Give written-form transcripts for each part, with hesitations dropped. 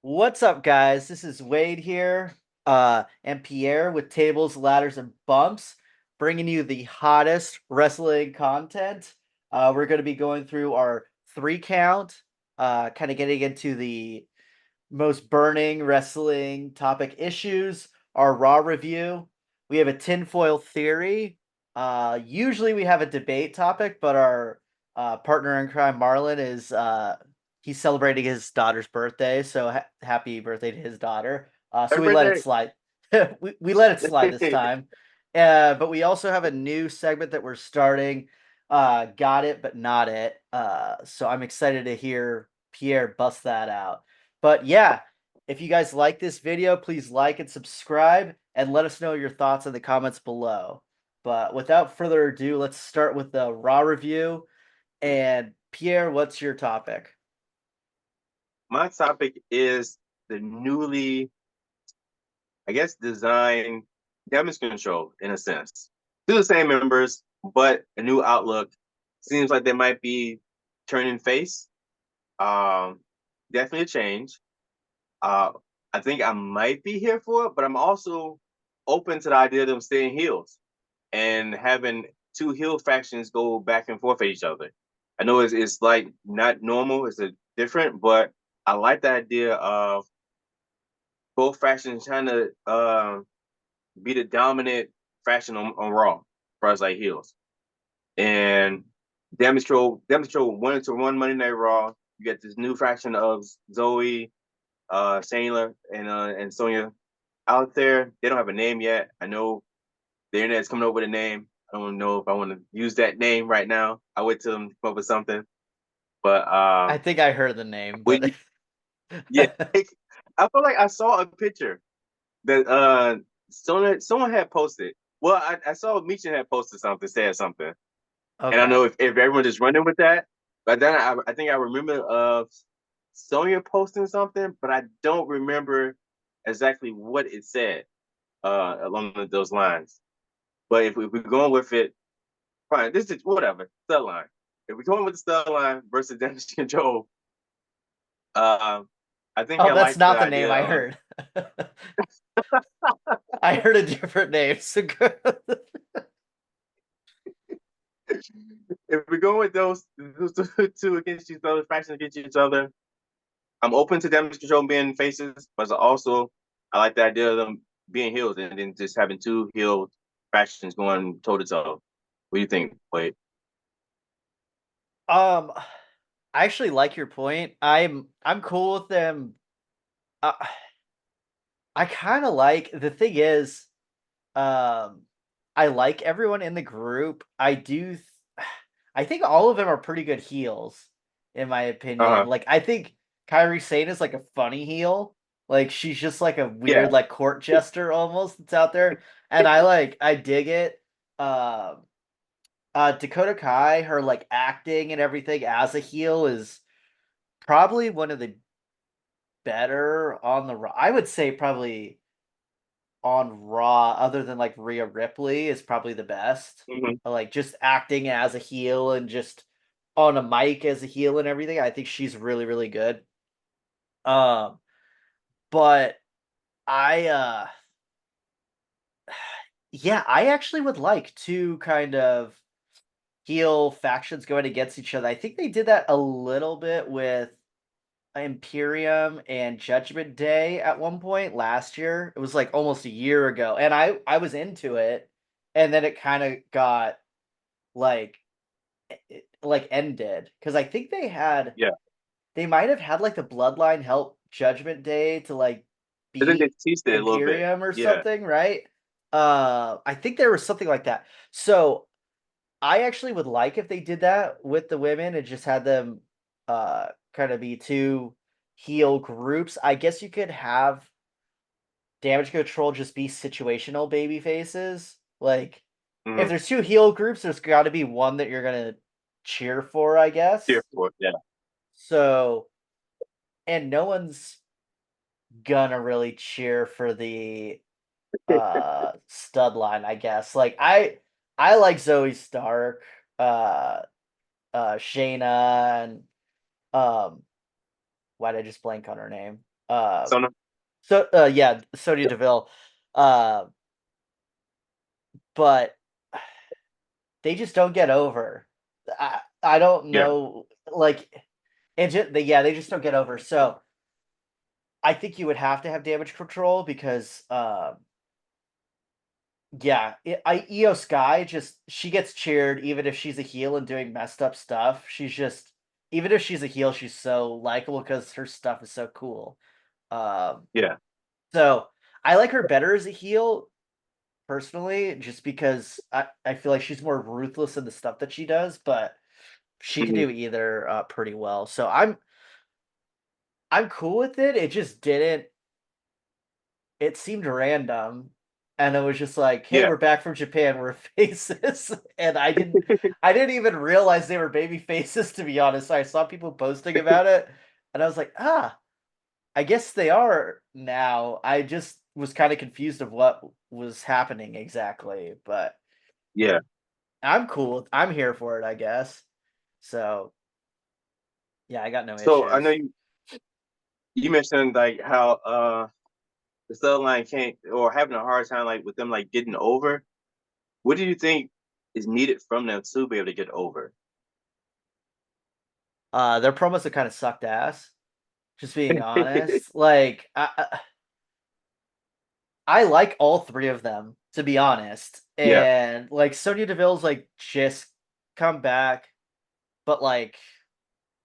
What's up, guys? This is Wade here, and Pierre with Tables, Ladders, and Bumps, bringing you the hottest wrestling content. We're going to be going through our 3 count, kind of getting into the most burning wrestling topic issues, our Raw review. We have a tinfoil theory. Usually we have a debate topic, but our partner in crime, Marlon, is he's celebrating his daughter's birthday. So happy birthday to his daughter. So Happy we let it birthday. slide. We let it slide this time. But we also have a new segment that we're starting. Got it, but not it. So I'm excited to hear Pierre bust that out. But yeah, if you guys like this video, please like and subscribe and let us know your thoughts in the comments below. But without further ado, let's start with the Raw review. And Pierre, what's your topic? My topic is the newly, I guess, designed damage control in a sense. Still the same members, but a new outlook. Seems like they might be turning face. Um, Definitely a change. Uh, I think I might be here for it, but I'm also open to the idea of them staying heels and having two heel factions go back and forth at each other. I know it's like not normal, it's a different, but I like the idea of both factions trying to be the dominant faction on Raw, as far as like heels. And Damage Control wanted to run Monday Night Raw. You get this new faction of Zoe, Shayla, and Sonya out there. They don't have a name yet. I know the internet's coming up with a name. I don't know if I want to use that name right now. I wait till them come up with something. But I think I heard the name, when but yeah, I feel like I saw a picture that someone had posted. Well, I saw Misha had posted something, said something, and I okay. know if everyone just running with that. But then I think I remember of Sonya posting something, but I don't remember exactly what it said along those lines. But if we're going with it, fine. This is whatever stud line. If we're going with the stud line versus damage control, uh, I think Oh, I that's like the not the name idea I of heard. I heard a different name. So good. if we're going with those two against each other, factions against each other. I'm open to damage control being faces, but also I like the idea of them being healed and then just having two healed factions going toe to toe. What do you think? Wait. Um, I actually like your point. I'm cool with them. Uh, I kind of like the thing is, um, I like everyone in the group. I think all of them are pretty good heels, in my opinion. Uh-huh. Like I think Kyrie Sane is like a funny heel. Like she's just like a Yeah. weird like court jester almost that's out there, and I dig it. Um, Dakota Kai, her like acting and everything as a heel is probably one of the better on the Raw. I would say probably on Raw, other than like Rhea Ripley, is probably the best. Mm-hmm. Like just acting as a heel and just on a mic as a heel and everything. I think she's really, really good. Um, but I yeah, I actually would like to kind of heel factions going against each other. I think they did that a little bit with Imperium and Judgment Day at one point last year. It was like almost a year ago, and I was into it, and then it kind of got like like ended because I think Yeah. they might have had like the Bloodline help Judgment Day to like I think they beat teased it a little bit. Imperium or Yeah. something, right? I think there was something like that. So I actually would like if they did that with the women and just had them kind of be two heel groups. I guess you could have damage control just be situational baby faces. Like if Mm-hmm. there's two heel groups, there's got to be one that you're gonna cheer for, I Here guess. for it. Yeah. So and no one's gonna really cheer for the stud line, I guess. Like I like Zoe Stark, uh Shayna and um why did I just blank on her name? Uh, So no, so yeah, Sonya Deville. Uh, but they just don't get over. I don't yeah, know, like, and yeah, they just don't get over. So I think you would have to have damage control because yeah, Io Sky just she gets cheered even if she's a heel and doing messed up stuff. She's just even if she's a heel, she's so likable because her stuff is so cool. Um, yeah, so I like her better as a heel personally, just because I feel like she's more ruthless in the stuff that she does, but she could mhm, do either pretty well. So I'm cool with it. It just didn't it seemed random, and it was just like, "Hey, yeah. we're back from Japan. We're faces," and I didn't even realize they were baby faces, to be honest. I saw people posting about it, and I was like, "Ah, I guess they are now." I just was kind of confused of what was happening exactly, but Yeah. I'm cool. I'm here for it, I guess. So yeah, I got no So I know issues. you mentioned like how the storyline can't or having a hard time like with them like getting over. What do you think is needed from them to be able to get over? Their promos have kind of sucked ass. Just being honest, like I like all three of them, to be honest. Yeah. And like Sonya Deville's like just come back, but like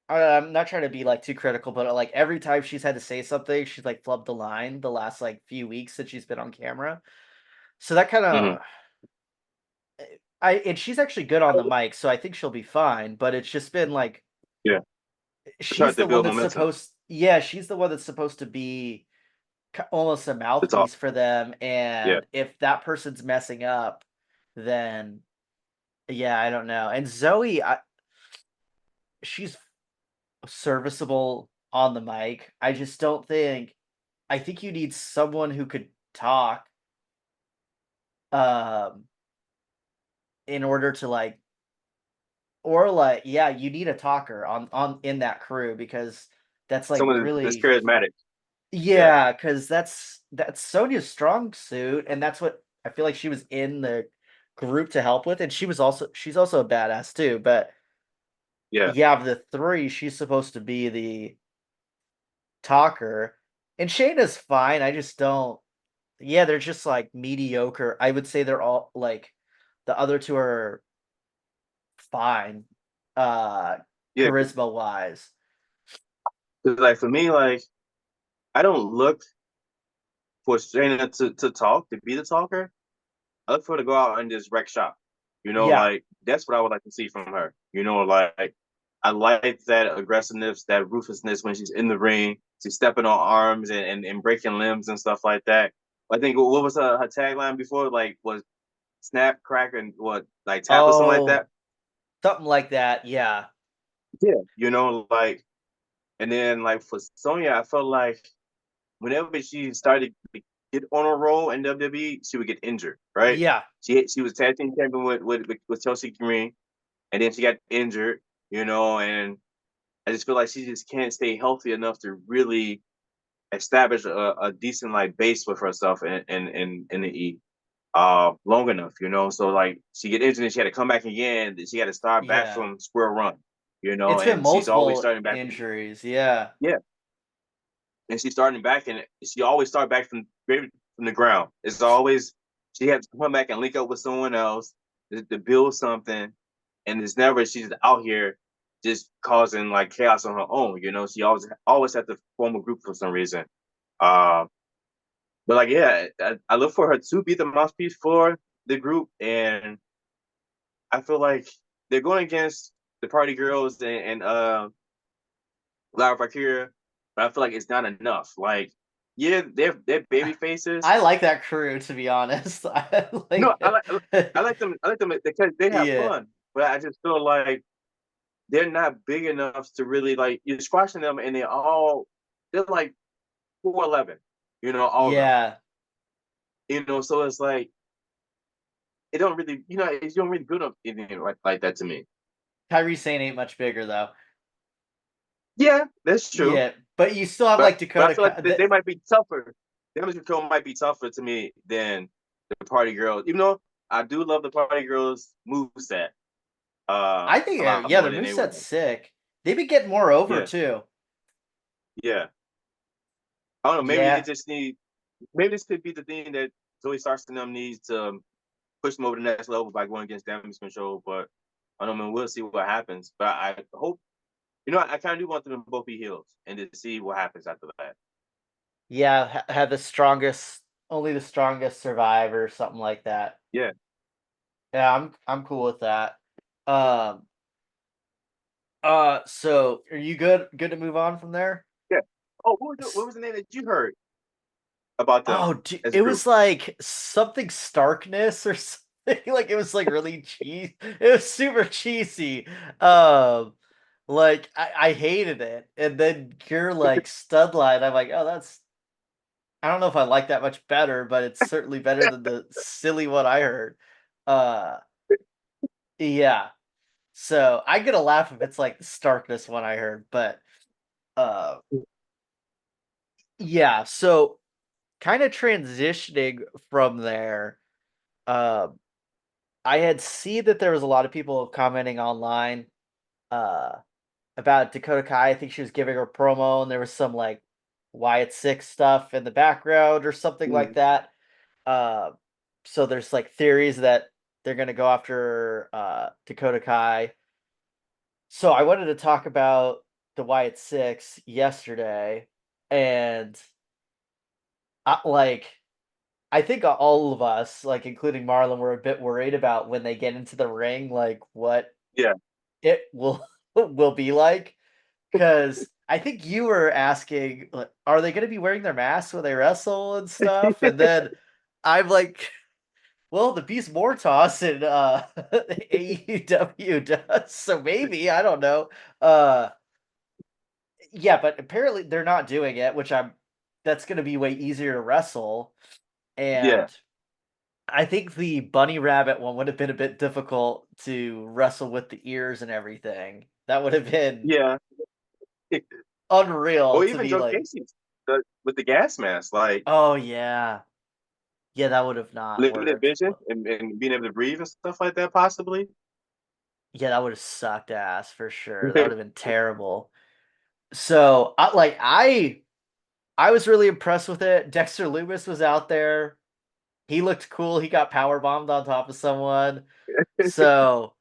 I'm not trying to be like too critical, but like every time she's had to say something, she's like flubbed the line the last like few weeks that she's been on camera. So that kind Hmm. of I and she's actually good on the mic, so I think she'll be fine. But it's just been like Yeah. It's hard she's to the one build that's momentum supposed yeah, she's the one that's supposed to be almost a to talk. mouthpiece for them, Yeah. and if that person's messing up, then yeah, I don't know. And Zoe, she's serviceable on the mic. I just don't think I think you need someone who could talk um in order to like or like yeah, you need a talker on in that crew because that's like Someone that's really charismatic. Yeah. yeah, because that's Sonya's strong suit, and that's what I feel like she was in the group to help with, and she's also a badass too. But Yeah. yeah, of the three, she's supposed to be the talker, and Shayna's fine. I just don't. Yeah, they're just like mediocre. I would say they're all like the other two are fine, uh, Yeah. charisma wise. 'Cause, like for me, like I don't look for Shayna to talk, to be the talker. I look for her to go out and just wreck shop. Yeah. Like that's what I would like to see from her. Like I like that aggressiveness, that ruthlessness when she's in the ring. She's stepping on arms and breaking limbs and stuff like that. I think what was her tagline before? Like was snap, crack, and what like tap or something like Oh, that. something like that. Yeah. Yeah. Like and then like for Sonya, I felt like whenever she started to get on a roll in WWE, she would get injured, right? Yeah. She was tag team champion with Chelsea Green, and then she got injured, and I just feel like she just can't stay healthy enough to really establish a decent like base with herself in the E long enough, So like she get injured and she had to come back again, then she had to start back Yeah. from square one, It's been and she's always multiple starting back from injuries. Yeah. yeah, and she's starting back and she always start back from the ground. It's always she has to come back and link up with someone else to build something, and it's never she's out here just causing like chaos on her own. She always has to form a group for some reason. Uh, but like yeah, I look for her to be the mouthpiece for the group, and I feel like they're going against the Party Girls and Lara Valkyria, but I feel like it's not enough. Like, yeah, they're baby faces. I like that crew, to be honest. I No, like I like them. I like them because they have yeah. fun. But I just feel like they're not big enough to really like you're squashing them, and they're like 4'11", all of them. Yeah. So it's like it don't really, it don't really build up anything like that to me. Kyrie Sane ain't much bigger though. Yeah, that's true. Yeah. But you still have like But I Dakota feel like Kai. they might be tougher. Damage control might be tougher to me than the party girls. Even though I do love the party girls move set I think a lot yeah, more their than they were. moveset's sick. They've been getting more over Yeah, too. yeah. I don't know. Maybe they Yeah, just need. Maybe this could be the thing that Zoe Starks and them needs to push them over the next level by going against damage control. But I don't know. Man, we'll see what happens. But I hope. I kind of do want them to both be heels and to see what happens after that. yeah, had the strongest, only the strongest survive or something like that. Yeah, Yeah, I'm cool with that. Um, so are you good? Good to move on from there? yeah. Oh, what was the name that you heard about them Oh, as a it group? was like something Starkness or something. Like it was like really cheese. It was super cheesy. Um, like I hated it. And then your like stud line, I'm like, oh, that's I don't know if I like that much better, but it's certainly better than the silly one I heard. Uh, yeah. So I get a laugh if it's like the Starkness one I heard, but uh, yeah. So kind of transitioning from there. Um, I had seen that there was a lot of people commenting online uh about Dakota Kai. I think she was giving her promo and there was some like Wyatt Six stuff in the background or something like Mm. that. Uh so there's like theories that they're gonna go after Dakota Kai. So I wanted to talk about the Wyatt Six yesterday and like I think all of us, like including Marlon, were a bit worried about when they get into the ring, like what Yeah, it will will be like, because I think you were asking, like, are they gonna be wearing their masks when they wrestle and stuff? And then I'm like, well, the Beast Mortos in AEW does, so maybe, I don't know. Uh yeah, but apparently they're not doing it, which I'm that's gonna be way easier to wrestle. yeah, And I think the bunny rabbit one would have been a bit difficult to wrestle with the ears and everything. That would have been yeah. unreal Or to even be Joe like, Casey with the gas mask, like "Oh, yeah. Yeah, that would have not limited worked." vision and being able to breathe and stuff like that, possibly. Yeah, that would have sucked ass for sure. That would have been terrible. So, I was really impressed with it. Dexter Loomis was out there. He looked cool. He got power bombed on top of someone. So,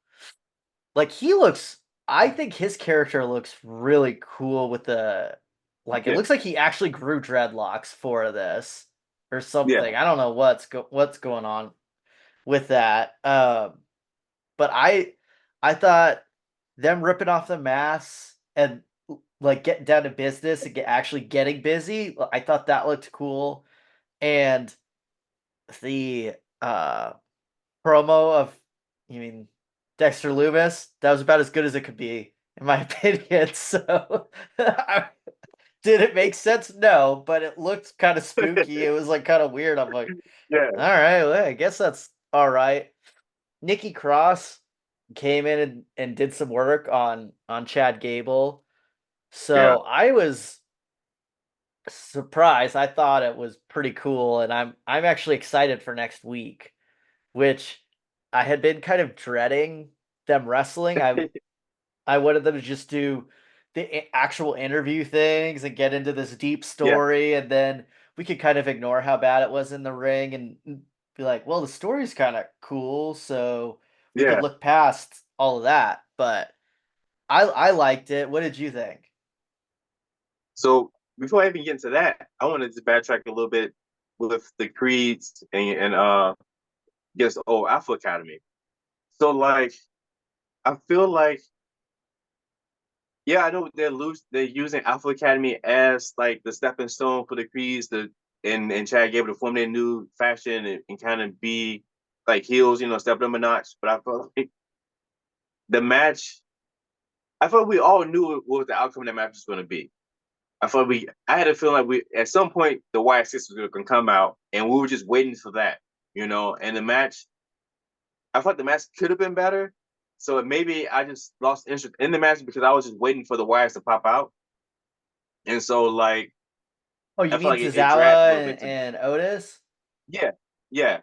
like, I think his character looks really cool with the like, it Yeah, looks like he actually grew dreadlocks for this or yeah, something. I don't know what's going on with that. But I thought them ripping off the masks and like getting down to business and actually getting busy. I thought that looked cool, and the promo of you mean Dexter Loomis, that was about as good as it could be in my opinion. So did it make sense? No, but it looked kind of spooky. It was like kind of weird. I'm like, yeah, all right, well, I guess that's all right. Nikki Cross came in and did some work on Chad Gable. yeah, So I was surprised. I thought it was pretty cool and I'm actually excited for next week, which I had been kind of dreading them wrestling. I wanted them to just do the actual interview things and get into this deep yeah, story and then we could kind of ignore how bad it was in the ring and be like, well, the story's kind of cool, so we could yeah. look past all of that. But I liked it. What did you think? So before I even get into that, I wanted to backtrack a little bit with the creeds and just Alpha Academy. So like, I feel like yeah, I know they're using Alpha Academy as like the stepping stone for the creeds to and Chad Gable to form their new faction and kind of be like heels, step them a notch. But I felt like the match, I felt we all knew what the outcome of that match was going to be. I had a feeling like we at some point the Wyatt sisters were going to come out, and we were just waiting for that. And the match, I thought the match could have been better. So maybe I just lost interest in the match because I was just waiting for the Wyatts to pop out. And so like Oh, you I feel mean like it dragged a Tozawa little bit to me. and Otis? Yeah, yeah,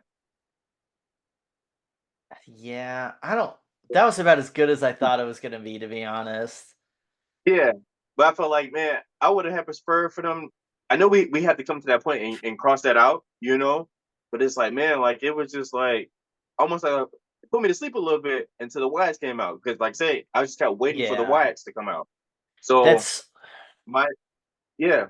Yeah, I don't. That was about as good as I thought it was gonna be, to be honest. yeah. But I felt like, man, I would have preferred for them. I know we had to come to that point and cross that out, you know. But it's like, man, like it was just like almost like it put me to sleep a little bit until the Wyatts came out. Because, like, say, I just kept waiting for the Yeah, Wyatts to come out. So that's my yeah,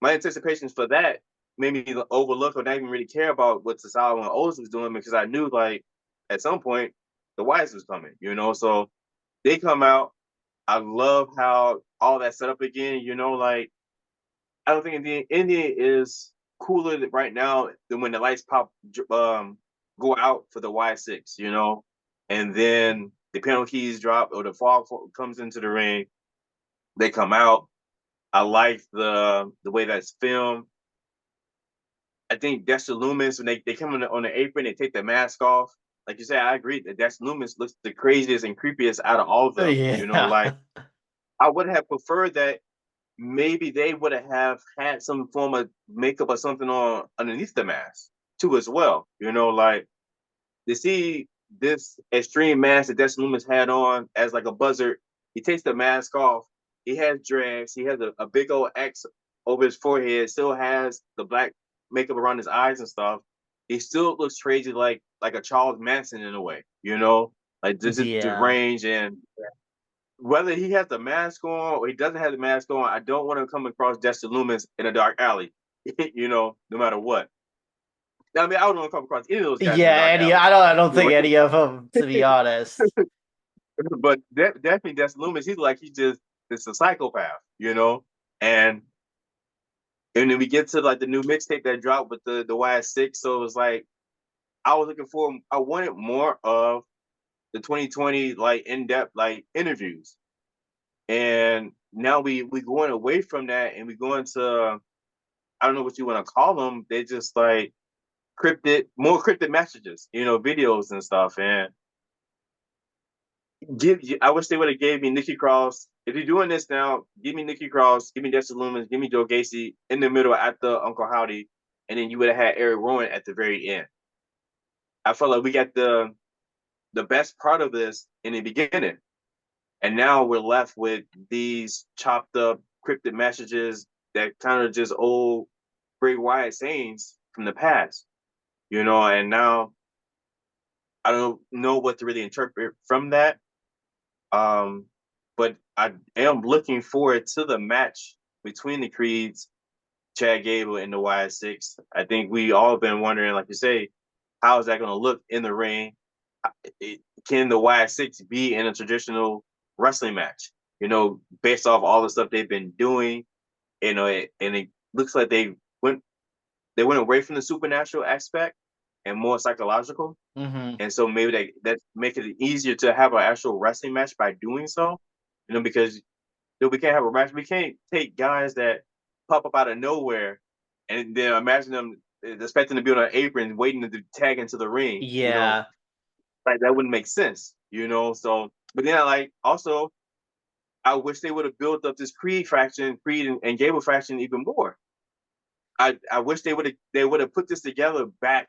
my anticipations for that made me overlook or not even really care about what Tozawa and Oz was doing because I knew like at some point the Wyatts was coming, you know. So they come out. I love how all that set up again, you know, like I don't think Indian is cooler right now than when the lights go out for the Y6, you know, and then the panel keys drop or the fog comes into the ring. They come out. I like the way that's filmed. I think Dexter Loomis when they come on the apron, they take the mask off. Like you said, I agree that Dexter Loomis looks the craziest and creepiest out of all of them. You know, yeah, like I would have preferred that maybe they would have had some form of makeup or something on underneath the mask too as well. You know, like to see this extreme mask that Dexter Loomis had on as like a buzzard, he takes the mask off. He has dreads. He has a big old X over his forehead. Still has the black makeup around his eyes and stuff. He still looks crazy, like a Charles Manson in a way. You know, like this is yeah, deranged and whether he has the mask on or he doesn't have the mask on, I don't want to come across Dexter Loomis in a dark alley, you know, no matter what. I mean, I don't want to come across any of those guys in a yeah. dark Any, alley. I don't You think know? any of them, to be honest. But definitely Dexter Loomis, he's like, he's just, it's a psychopath, you know? And and then we get to like the new mixtape that dropped with the Y6. So it was like, I was looking for, I wanted more of the 2020 like in-depth like interviews. And now we going away from that and we going to I don't know what you want to call them. They just like more cryptic messages, you know, videos and stuff. And I wish they would have gave me Nikki Cross. If you're doing this now, give me Nikki Cross, give me Dexter Lumis, give me Joe Gacy in the middle after Uncle Howdy, and then you would have had Eric Rowan at the very end. I felt like we got the best part of this in the beginning, and now we're left with these chopped up cryptic messages that kind of just old Bray Wyatt sayings from the past, you know, and now I don't know what to really interpret from that. Um, but I am looking forward to the match between the Creeds, Chad Gable, and the Y6. I think we all been wondering, like you say, how is that going to look in the ring? Can the Y6 be in a traditional wrestling match? You know, based off all the stuff they've been doing, you know, and it looks like went away from the supernatural aspect and more psychological. Hmm. And so maybe that make it easier to have an actual wrestling match by doing so. You know, because we can't have a match. We can't take guys that pop up out of nowhere and then imagine them expecting to be on an apron waiting to tag into the ring. You know, Yeah, like that wouldn't make sense. You know, so but then like also I wish they would have built up this Creed and Gable faction even more. I wish they would have put this together back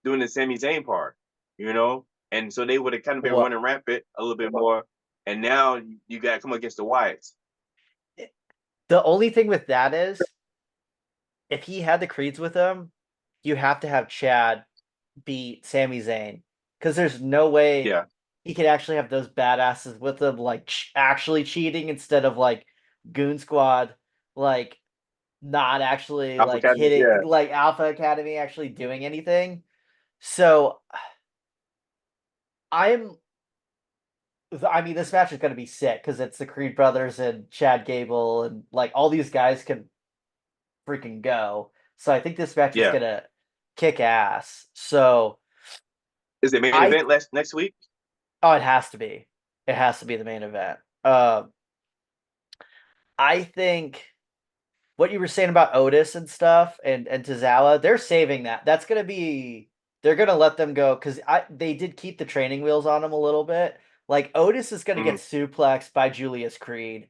doing the Sami Zayn part, you know? And so they would have kind of been what running rampant a little bit more. And now you got to come against the Wyatts. the only thing with that is, if he had the Creeds with him, you have to have Chad beat Sami Zayn, because there's no way Yeah. he could actually have those badasses with him, like actually cheating instead of like Goon Squad, like not actually Alpha like Academy, yeah. hitting, like Alpha Academy actually doing anything. So I'm, I mean, this match is going to be sick because it's the Creed brothers and Chad Gable, and like all these guys can freaking go. So I think this match is Yeah. gonna kick ass. So Is it main I, event next week? oh, it has to be. It has to be the main event. I think what you were saying about Otis and stuff and Tozawa, they're saving that. That's gonna be, they're gonna let them go because they did keep the training wheels on him a little bit. Like Otis is gonna get Mm-hmm. suplexed by Julius Creed,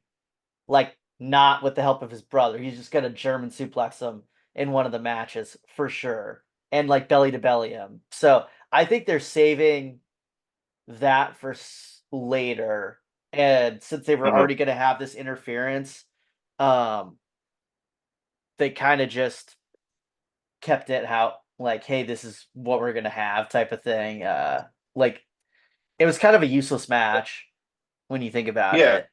like not with the help of his brother. He's just gonna German suplex him in one of the matches for sure, and like belly to belly him. So I think they're saving that for later. And since they were Mhm. already gonna have this interference, um, they kind of just kept it how like, hey, this is what we're gonna have type of thing. Like it was kind of a useless match when you think about Yeah, it.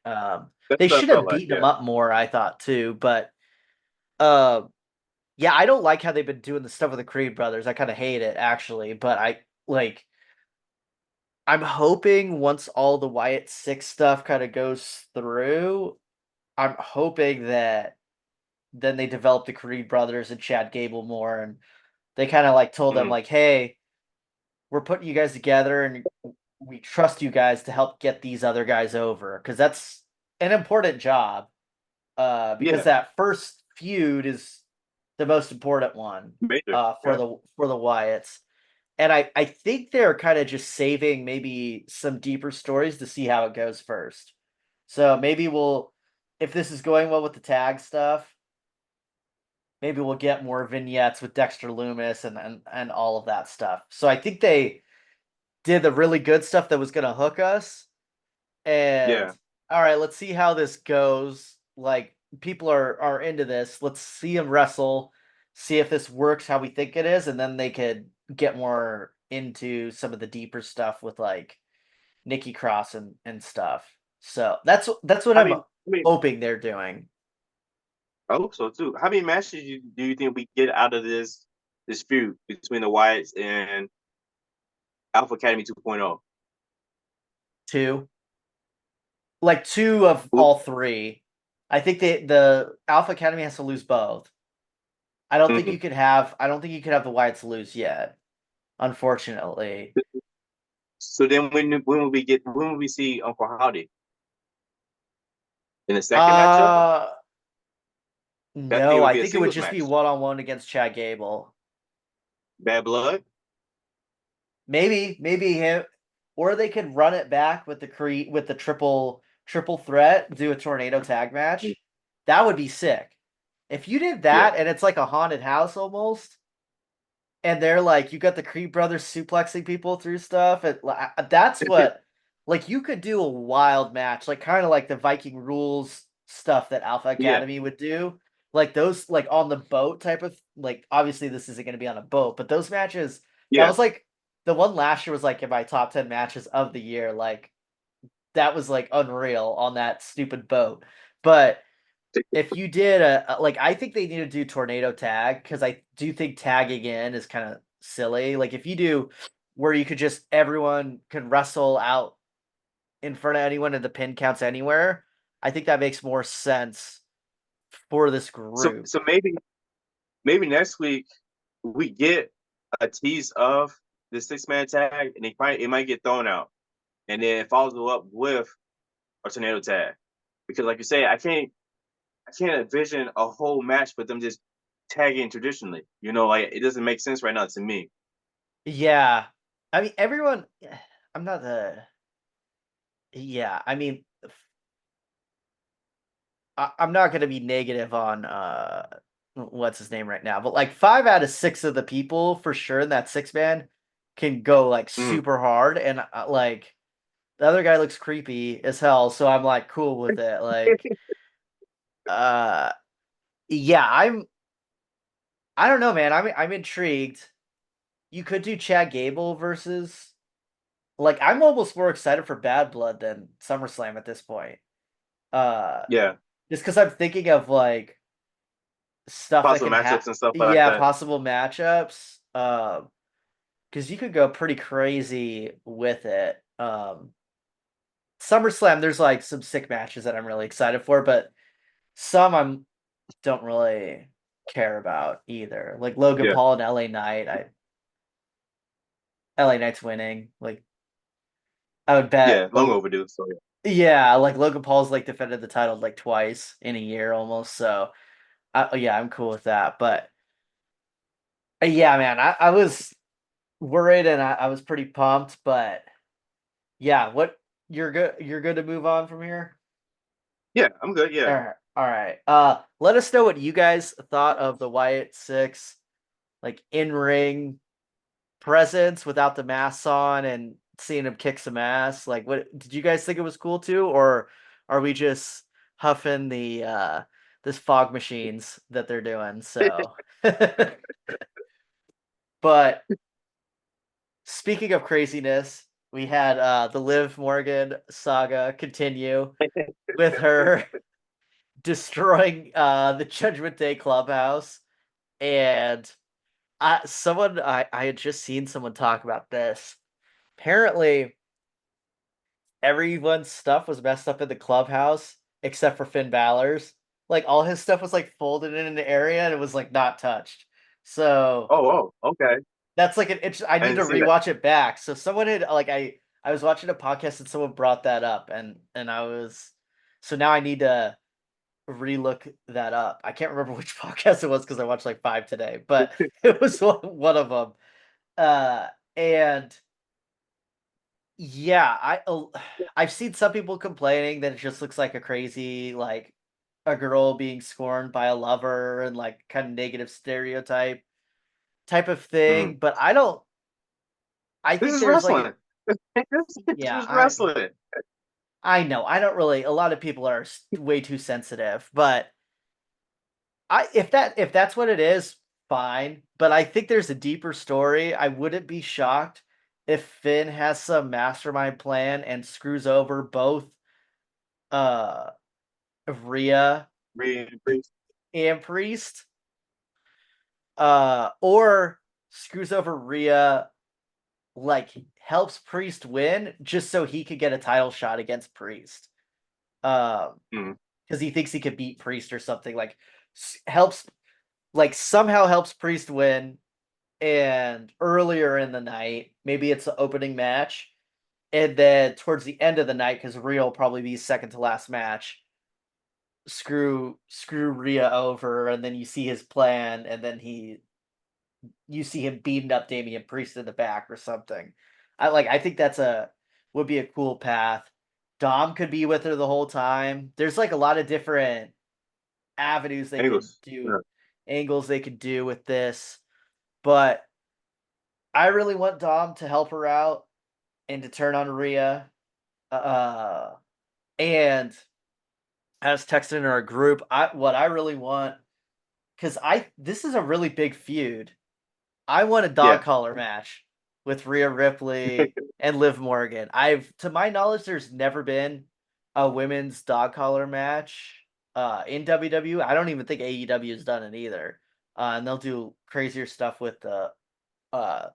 that's They what I should felt have like. beaten him Yeah, up more, I thought too. But uh, yeah, I don't like how they've been doing the stuff with the Creed brothers. I kind of hate it actually. But I like. I'm hoping once all the Wyatt Six stuff kind of goes through, I'm hoping that then they develop the Creed brothers and Chad Gable more, and they kind of like told them hmm like, hey, we're putting you guys together and we trust you guys to help get these other guys over because that's an important job because yeah, that first feud is the most important one major. Yeah, for the Wyatts. And I think they're kind of just saving maybe some deeper stories to see how it goes first. So maybe we'll if this is going well with the tag stuff, maybe we'll get more vignettes with Dexter Loomis and all of that stuff. So I think they did the really good stuff that was going to hook us. And yeah. all right, let's see how this goes. Like people are into this. Let's see them wrestle, see if this works how we think it is, and then they could get more into some of the deeper stuff with like Nikki Cross and stuff. So that's what I'm I mean, hoping they're doing. I hope so too. How many matches do you think we get out of this dispute between the Wyatts and Alpha Academy 2.0? Two, like two of Mm-hmm. all three. I think the Alpha Academy has to lose both. I don't think you could have the Wyatts lose yet, unfortunately. So then, when will we see Uncle Howdy in the second matchup? Uh I think it no, would I be a think it would singles just be match. one on one against Chad Gable. Bad Blood. Maybe him, or they could run it back with the triple threat, do a tornado tag match. That would be sick. If you did Yeah, that and it's like a haunted house almost, and they're like you got the Creed brothers suplexing people through stuff, and that's what like you could do a wild match, like kind of like the Viking rules stuff that Alpha yeah, Academy would do, like those like on the boat type of like obviously this isn't going to be on a boat, but those matches that yeah. was like the one last year was like in my top 10 matches of the year, like that was like unreal on that stupid boat. But if you did like I think they need to do tornado tag because I do think tagging in is kind of silly. Like if you do where you could just everyone can wrestle out in front of anyone and the pin counts anywhere, I think that makes more sense for this So group. so maybe next week we get a tease of the 6 man tag, and it might get thrown out, and then it follows up with a tornado tag. Because like you say, I can't envision a whole match with them just tagging traditionally. You know, like it doesn't make sense right now to me. Yeah. I mean everyone I'm not the yeah, I mean I'm not going to be negative on what's his name right now, but like 5 out of 6 of the people for sure in that 6 man can go like Mm. super hard, and like the other guy looks creepy as hell, so I'm like cool with it. Like, uh, yeah, I don't know, man. I'm intrigued. You could do Chad Gable versus like I'm almost more excited for Bad Blood than SummerSlam at this point. Uh, Yeah, just because I'm thinking of like stuff that possible can matchups and stuff like yeah, that. possible matchups. Because you could go pretty crazy with it. SummerSlam, there's like some sick matches that I'm really excited for, but some I'm don't really care about either. Like Logan Yeah, Paul and LA Knight. LA Knight's winning. Like I would yeah, bet long overdue. So yeah, yeah, like Logan Paul's like defended the title like twice in a year almost. So yeah, I'm cool with that. But yeah, man, I was worried and I was pretty pumped, but yeah, what you're good to move on from here? yeah, I'm good. All Yeah, right. All right. Let us know what you guys thought of the Wyatt Six, like in ring presence without the masks on and seeing him kick some ass. Like, what did you guys think it was cool too, or are we just huffing the this fog machines that they're doing? So, but speaking of craziness, we had the Liv Morgan saga continue with her destroying the Judgment Day clubhouse. And I had just seen someone talk about this. Apparently, everyone's stuff was messed up in the clubhouse except for Finn Balor's. Like all his stuff was like folded in an area and it was like not touched. So Okay. that's like I I need to didn't see that. rewatch it back. So someone had like I was watching a podcast and someone brought that up and I was so now I need to relook that up. I can't remember which podcast it was because I watched like five today, but it was one of them. Uh, and yeah, I've seen some people complaining that it just looks like a crazy like a girl being scorned by a lover and like kind of negative stereotype type of Mhm. thing. But I don't. I This think is there's like wrestling. This yeah, is wrestling. I know I don't really. A lot of people are way too sensitive, but I if that's what it is, fine. But I think there's a deeper story. I wouldn't be shocked if Finn has some mastermind plan and screws over both uh Rhea Priest. and Priest. Or screws over Rhea, like helps Priest win just so he could get a title shot against Priest. Um, Mhm. because he thinks he could beat Priest or something, like helps like somehow helps Priest win. And earlier in the night, maybe it's the opening match, and then towards the end of the night, because Rhea will probably be second to last match, screw Rhea over, and then you see his plan, and then you see him beating up Damian Priest in the back or something. I think that's a would be a cool path. Dom could be with her the whole time. There's like a lot of different avenues they could Angles. do, Yeah. angles they could do with this, but I really want Dom to help her out and to turn on Rhea. Uh, and I was texting in our group. What I really want because I this is a really big feud. I want a dog Yeah. collar match with Rhea Ripley and Liv Morgan. To my knowledge, there's never been a women's dog collar match in WWE. I don't even think AEW has done it either. And they'll do crazier stuff with the uh,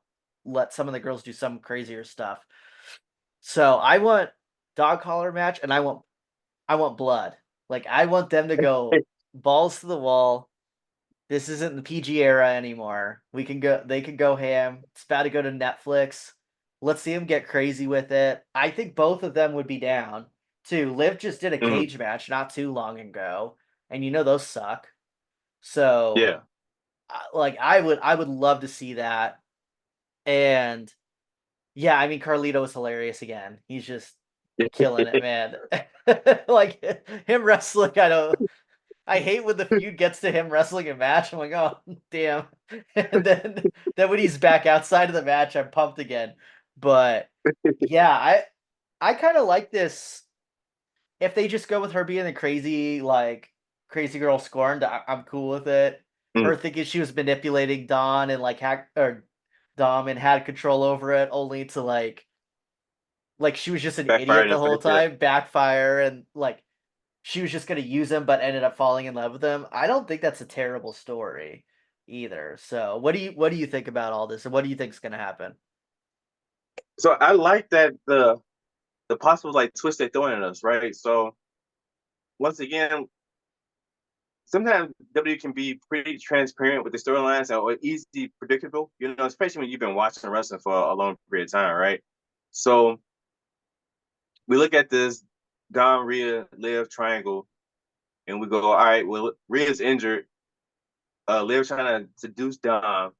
let some of the girls do some crazier stuff. So I want dog collar match, and I want blood. Like I want them to go balls to the wall. This isn't the PG era anymore. We can go. They can go ham. It's about to go to Netflix. Let's see them get crazy with it. I think both of them would be down too. Liv just did a Mhm. cage match not too long ago, and you know those suck. So, Yeah. like, I would love to see that. And yeah, I mean Carlito is hilarious again. He's just killing it, man. Like him wrestling, I hate when the feud gets to him wrestling a match. I'm like, oh damn. And then when he's back outside of the match, I'm pumped again. But yeah, I kind of like this. If they just go with her being a crazy like crazy girl scorned, I'm cool with it. Mm. Her thinking she was manipulating Don and like hack or Dom and had control over it, only to like she was just an Backfired idiot in the the whole face. Yeah. time, backfire, and like she was just gonna use him, but ended up falling in love with him. I don't think that's a terrible story either. So what do you think about all this, and what do you think is gonna happen? So I like that the possible like twist they're throwing at us, right? So once again, sometimes W can be pretty transparent with the storylines or easy predictable, especially when you've been watching wrestling for a long period of time, right? So we look at this Don Rhea Liv triangle and we go, all right, well, Rhea's injured. Liv's trying to seduce Dom,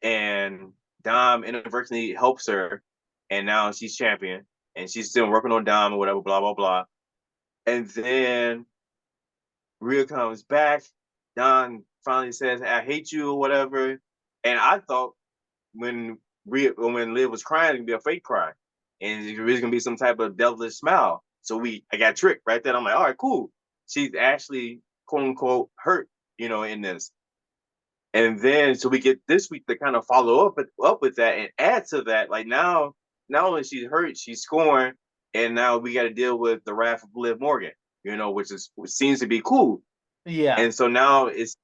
and Dom inadvertently helps her, and now she's champion, and she's still working on Dom or whatever, blah blah blah. And then Rhea comes back. Don finally says, "I hate you" or whatever. And I thought when when Liv was crying, it'd be a fake cry, and it was gonna be some type of devilish smile. So I got tricked right then. I'm like, all right, cool. She's actually quote unquote hurt, in this. And then so we get this week to kind of follow up with that and add to that. Like now, not only she's hurt, she's scoring, and now we got to deal with the wrath of Liv Morgan, which seems to be cool. Yeah. And so now it's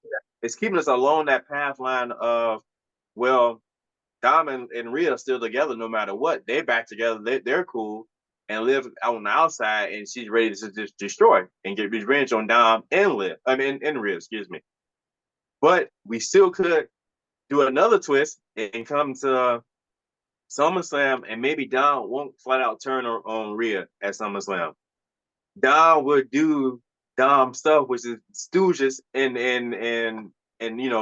keeping us along that path line of, well, Dom and Rhea are still together no matter what. They're back together. They're cool and Liv out on the outside, and she's ready to just destroy and get revenge on Dom and Liv. I mean, and Rhea, excuse me. But we still could do another twist and come to SummerSlam, and maybe Dom won't flat out turn on Rhea at SummerSlam. Dom would do Dom stuff, which is stooges and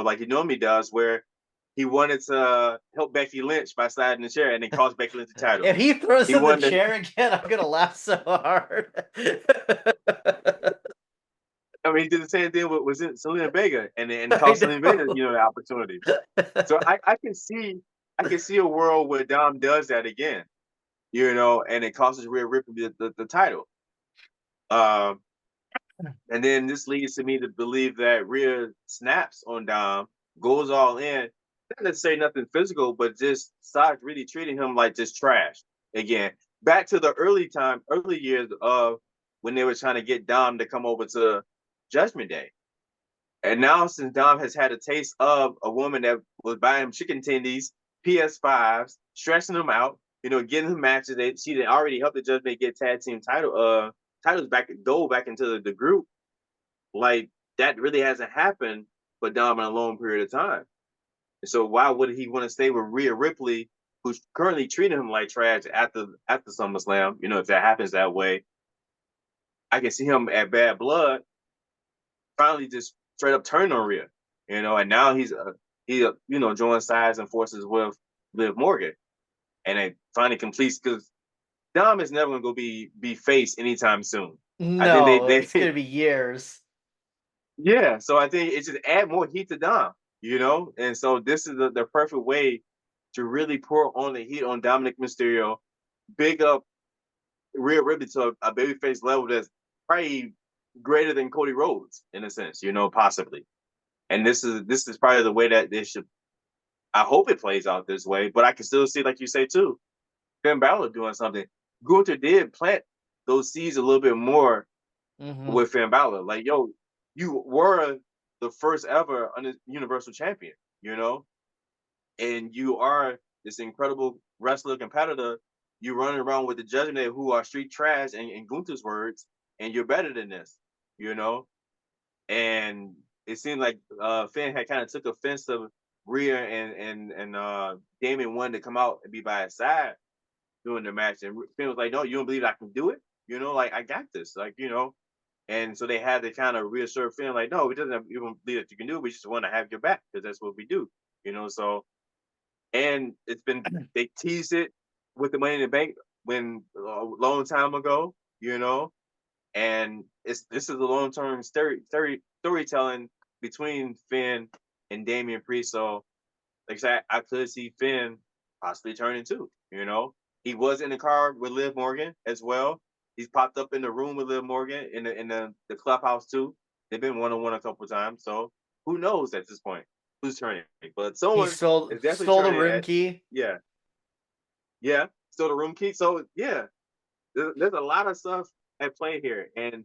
like he normally does, where he wanted to help Becky Lynch by sliding the chair and then cost Becky Lynch the title. If he throws He in the wanted chair again, I'm gonna laugh so hard. I mean, he did the same thing with Selena Vega and I cost Selena Vega, know. the opportunity. So I can see a world where Dom does that again, and it costs Rhea Ripley the title. Um, and then this leads to me to believe that Rhea snaps on Dom, goes all in, not necessarily nothing physical, but just starts really treating him like just trash again. Back to the early years of when they were trying to get Dom to come over to Judgment Day. And now, since Dom has had a taste of a woman that was buying him chicken tendies, PS5s, stressing him out, getting him matches that she had already helped the Judgment get tag team titles back into the group. Like that really hasn't happened for Dom in a long period of time. So why would he want to stay with Rhea Ripley, who's currently treating him like trash after SummerSlam? If that happens that way, I can see him at Bad Blood finally just straight up turn on Rhea, and now he joins sides and forces with Liv Morgan, and it finally completes because Dom is never gonna go be face anytime soon. I think No, it's they gonna be years. yeah, so I think it just add more heat to Dom, and so this is the perfect way to really pour on the heat on Dominic Mysterio, big up Rhea Ripley to a babyface level that's probably greater than Cody Rhodes in a sense, possibly. And this is probably the way that they should. I hope it plays out this way, but I can still see, like you say too, Finn Balor doing something. Gunther did plant those seeds a little bit more Hmm. with Finn Balor. Like, yo, you were the first ever Universal Champion, and you are this incredible wrestler competitor. You running around with the Judgment who are street trash, and in Gunther's words, and you're better than this, you know. And it seemed like Finn had kind of took offense to Rhea and Damien wanted to come out and be by his side during the match, and Finn was like, "No, you don't believe I can do it? Like I got this, And so they had to kind of reassure Finn, like, "No, it doesn't even believe that you can do it. We just want to have your back because that's what we do." So, and it's been they teased it with the Money in the Bank when a long time ago, and this is a long term storytelling between Finn and Damian Priest. So, like I said, I could see Finn possibly turning too. He was in the car with Liv Morgan as well. He's popped up in the room with Liv Morgan in the clubhouse too. They've been 1-on-1 a couple of times. So who knows at this point who's turning? But He someone stole is definitely stole the turning room at key. yeah, yeah. Still the room key. So yeah, there's a lot of stuff at play here. And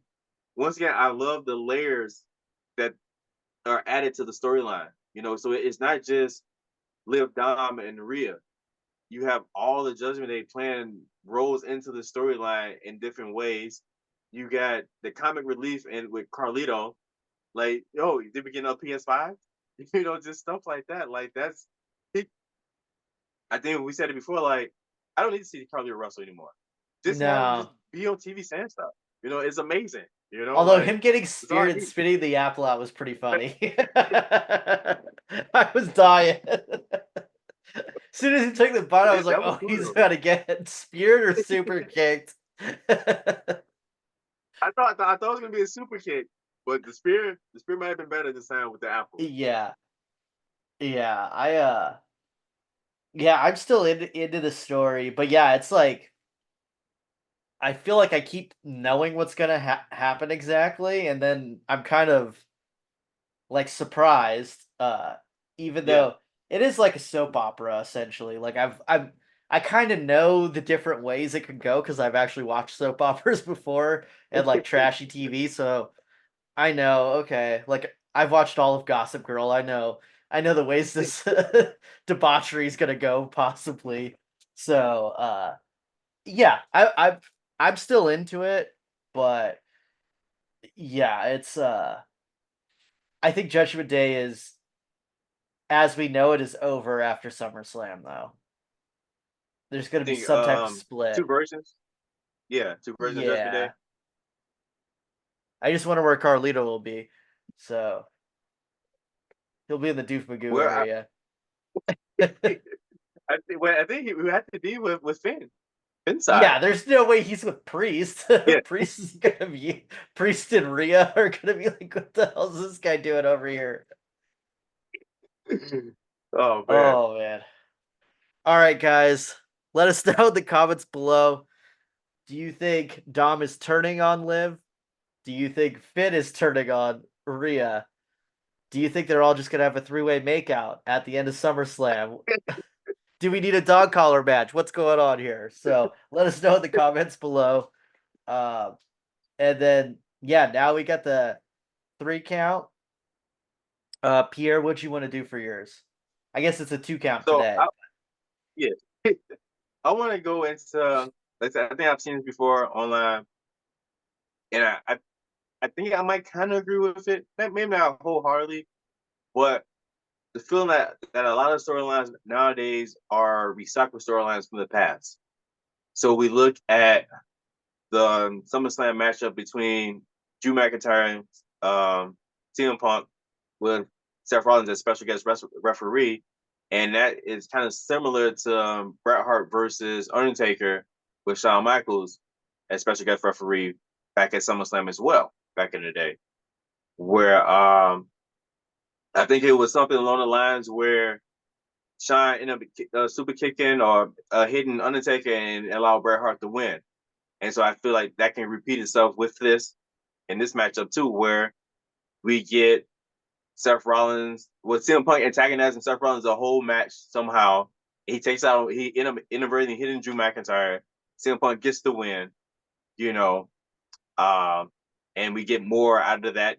once again, I love the layers that are added to the storyline. So it's not just Liv, Dom, and Rhea. You have all the Judgment Day plan rolls into the storyline in different ways. You got the comic relief and with Carlito, like, yo, did we get a PS5? Just stuff like that. Like that's, I think we said it before. Like, I don't need to see Carlito wrestle anymore. Just have him just No. be on TV saying stuff. It's amazing. Although Like him getting that's all I speared and need. spitting the apple out was pretty funny. I was dying. As soon as he took the bite, I was like, That was "Oh, cool he's though. gonna get speared or super kicked." I thought it was gonna be a super kick. But the spear might have been better this time with the apple. Yeah, yeah. Yeah, I'm still into the story, but yeah, it's like I feel like I keep knowing what's gonna happen exactly, and then I'm kind of like surprised. Even Yeah. though it is like a soap opera essentially. Like I kind of know the different ways it could go because I've actually watched soap operas before and like trashy TV, so I know. Okay, like I've watched all of Gossip Girl. I know the ways this debauchery is gonna go possibly. So yeah, I'm still into it, but yeah, it's I think Judgment Day is as we know it is over after SummerSlam though. There's gonna be Think some type of split. two versions. Yeah, two versions of Judgment Day. Yeah. I just wonder where Carlito will be. So he'll be in the Doof Magoo Well, area. I think he would have to be with Finn Yeah, inside. there's no way he's with Priest. Yeah. Priest is gonna be Priest and Rhea are gonna be like, what the hell is this guy doing over here? Oh man. Oh man. All right, guys. Let us know in the comments below. Do you think Dom is turning on Liv? Do you think Finn is turning on Rhea? Do you think they're all just gonna have a three-way makeout at the end of SummerSlam? Do we need a dog collar match? What's going on here? So let us know in the comments below. Um, and then yeah, now we got the 3 count. Pierre, what you want to do for yours? I guess it's a 2 count So today. yeah, I want to go into. Like I said, I think I've seen this before online, and I think I might kind of agree with it. Maybe not wholeheartedly, but the feeling that a lot of storylines nowadays are recycled storylines from the past. So we look at the SummerSlam matchup between Drew McIntyre and CM Punk with Seth Rollins as special guest referee, and that is kind of similar to Bret Hart versus Undertaker with Shawn Michaels as special guest referee back at SummerSlam as well back in the day, where I think it was something along the lines where Shawn ended up super kicking or hitting Undertaker and allow Bret Hart to win. And so I feel like that can repeat itself with this in this matchup too, where we get Seth Rollins with CM Punk antagonizing Seth Rollins the whole match somehow. He takes out he inadvertently hitting Drew McIntyre. CM Punk gets the win, you know, um, and we get more out of that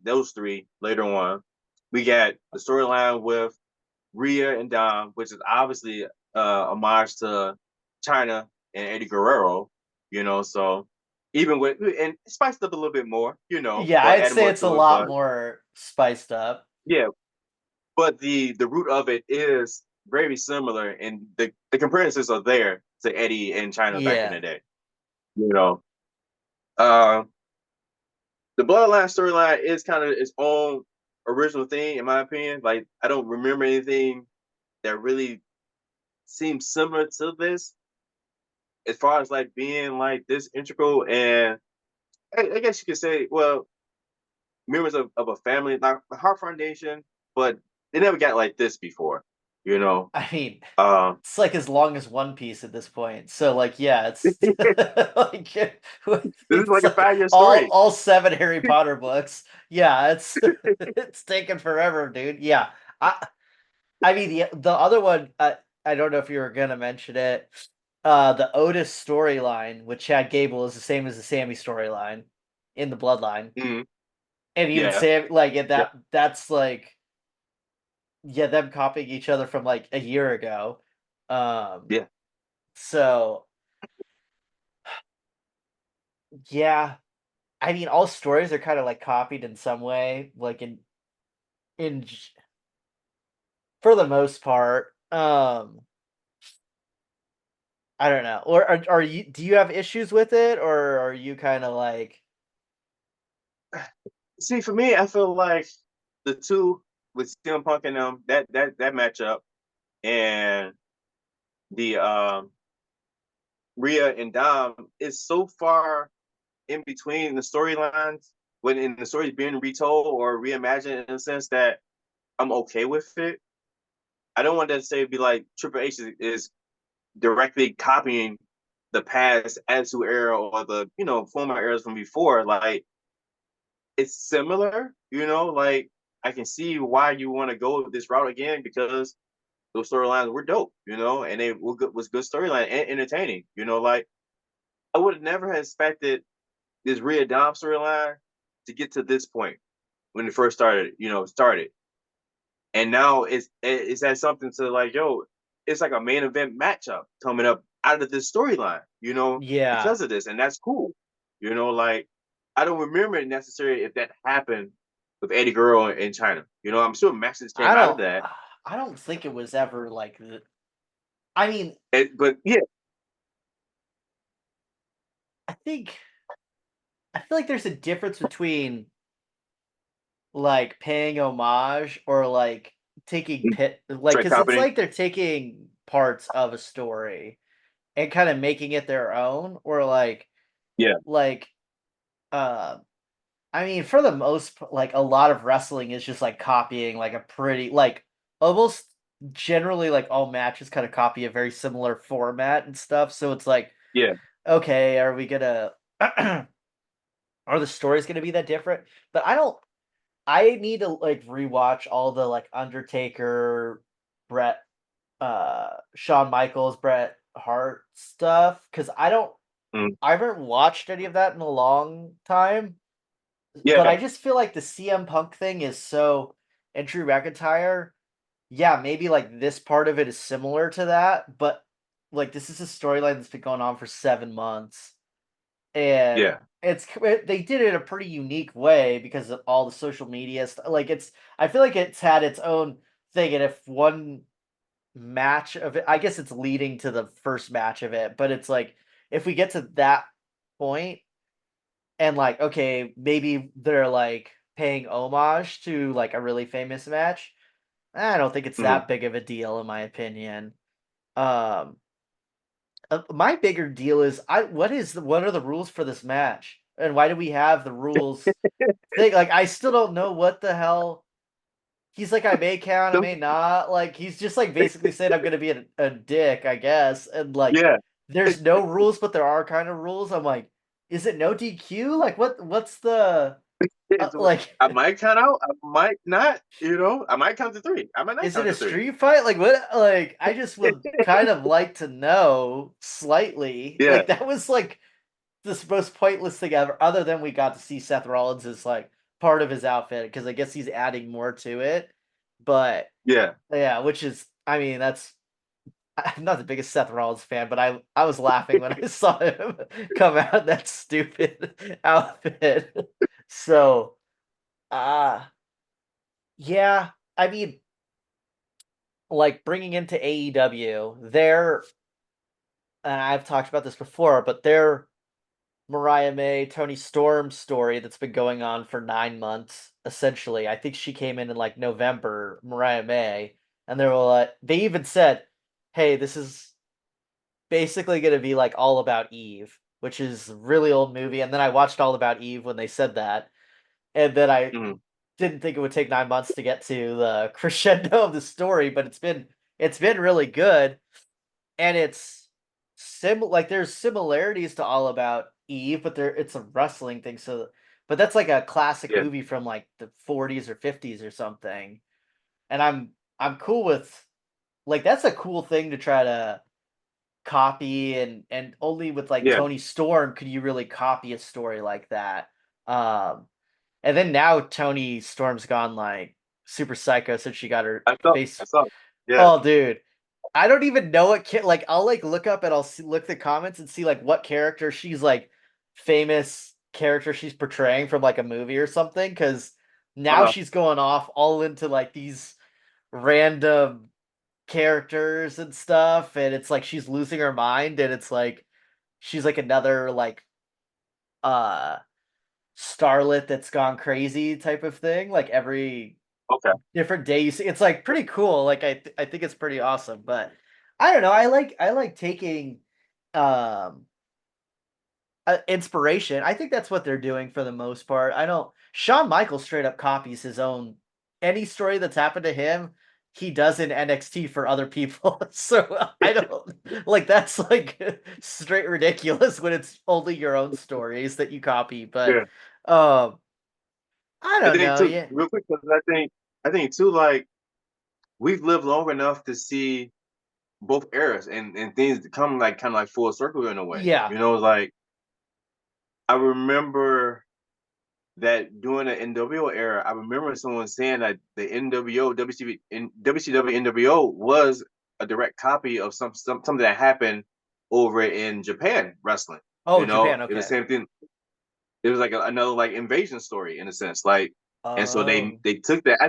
those three later on. We got the storyline with Rhea and Dom, which is obviously homage to China and Eddie Guerrero, so even with and spiced up a little bit more, Yeah, or I'd add say more it's a to it, lot but more spiced up. yeah, but the root of it is very similar, and the comparisons are there to Eddie and China back in the Yeah. day. You know, uh, the Bloodline storyline is kind of its own original thing, in my opinion. Like I don't remember anything that really seems similar to this as far as like being like this integral, and I guess you could say, well, members of a family, like the Heart Foundation, but they never got like this before, you know. I mean, Um, it's like as long as One Piece at this point. So like yeah, it's this like is it's like a like 5 year story. all 7 Harry Potter books. Yeah, it's it's taken forever, dude. Yeah. I I mean the other one I don't know if you were going to mention it. The Otis storyline with Chad Gable is the same as the Sammy storyline in the Bloodline. Mm, And even yeah, Sam like yeah, that's like yeah, them copying each other from like a year ago. Um yeah. so yeah, I mean, all stories are kind of like copied in some way, like for the most part. I don't know. Or are you? Do you have issues with it, or are you kind of like, See, for me, I feel like the two with CM Punk and them that matchup and the Rhea and Dom is so far in between the storylines when in the story being retold or reimagined in a sense that I'm okay with it. I don't want to say be like Triple H is directly copying the past Attitude Era or the former eras from before. Like it's similar, like I can see why you want to go this route again because those storylines were dope, and they were good, was good storyline and entertaining. Like I would have never expected this Rhea Dom storyline to get to this point when it first started. And now it's had something to like, yo, it's like a main event matchup coming up out of this storyline, Yeah. because of this, and that's cool. Like I don't remember it necessarily if that happened with Eddie Guerrero in China. I'm sure matches came I out of don't that. I don't think it was ever like I mean, But yeah, I think I feel like there's a difference between like paying homage or like taking pit like Trey because it's Company. like they're taking parts of a story and kind of making it their own or Yeah, like uh I mean for the like a lot of wrestling is just like copying like a pretty like almost generally like all matches kind of copy a very similar format and stuff, so it's like yeah. okay, are we gonna are the stories gonna be that different? But I need to like rewatch all the like Undertaker, Brett, Shawn Michaels, Bret Hart stuff because Mm, I haven't watched any of that in a long time. But yeah, I just feel like the CM Punk thing is so and Drew McIntyre. Yeah, maybe like this part of it is similar to that, but like this is a storyline that's been going on for 7 months. And yeah. they did it a pretty unique way because of all the social media stuff. Like I feel like it's had its own thing, and if one match of it, I guess it's leading to the first match of it, but it's like if we get to that point and like okay, maybe they're like paying homage to like a really famous match. I don't think it's Mm. that big of a deal in my opinion. Um, my bigger deal is what are the rules for this match? And why do we have the rules thing? Like I still don't know what the hell he's like I may count, I may not. Like he's just like basically saying I'm gonna be a dick, I guess. And like Yeah. there's no rules, but there are kind of rules. I'm like, is it no DQ? Like what's the like I might count out. I might not. I might count to three. I might not is it count a to three. street fight? Like what like I just would kind of like to know slightly. Yeah, Like that was like the most pointless thing ever, other than we got to see Seth Rollins as like part of his outfit because I guess he's adding more to it. But yeah, yeah, which is, I mean, that's I'm not the biggest Seth Rollins fan, but I was laughing when I saw him come out in that stupid outfit. So, uh yeah, I mean, like bringing into AEW, they're and I've talked about this before, but they're Mariah May, Tony Storm story that's been going on for 9 months, essentially. I think she came in like November, Mariah May, and they were like, they even said, "Hey, this is basically going to be like All About Eve," which is a really old movie. And then I watched All About Eve when they said that, and then I mhm, didn't think it would take 9 months to get to the crescendo of the story, but it's been really good. And it's like there's similarities to All About Eve, but it's a wrestling thing. So, but that's like a classic yeah. movie from like the 40s or 50s or something. And I'm cool with like that's a cool thing to try to copy, and only with like Yeah, Tony Storm could you really copy a story like that. Um, and then now Tony Storm's gone like super psycho since she got her I saw. face. I saw. Yeah. Oh, dude. I don't even know what like I'll like look up and I'll look the comments and see like what character she's like famous character she's portraying from like a movie or something because now Uh-huh. she's going off all into like these random characters and stuff, and it's like she's losing her mind, and it's like she's like another like uh starlet that's gone crazy type of thing, like every Okay. different day you see it's like pretty cool. Like I think it's pretty awesome, but I don't know. I like taking um inspiration. I think that's what they're doing for the most part. I don't. Shawn Michaels straight up copies his own. Any story that's happened to him, he does in NXT for other people. So I don't like that's like straight ridiculous when it's only your own stories that you copy. But Yeah. um, I I don't think know. too, Yeah, real quick, 'cause I think too, like we've lived long enough to see both eras and things come like kind of like full circle in a way. yeah. You know, like I remember that during the NWO era, I remember someone saying that the NWO, WCW, WCW NWO was a direct copy of something that happened over in Japan wrestling. Oh, You know, Japan. it was Okay. the same thing. It was like another like invasion story in a sense. Like, and so Oh, they took that.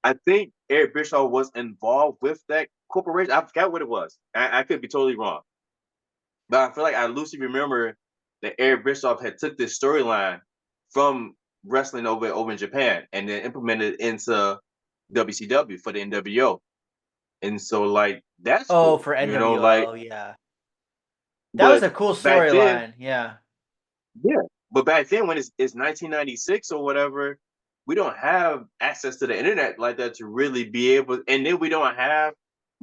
I think Eric Bischoff was involved with that corporation. I forgot what it was. I could be totally wrong, but I feel like I loosely remember that Eric Bischoff had took this storyline from wrestling over in Japan and then implemented it into WCW for the NWO. And so like that's oh, cool, for you know, like NWO. Yeah, that was but a cool back then, storyline. Yeah. yeah. But back then when it's 1996 or whatever, we don't have access to the internet like that to really be able, and then we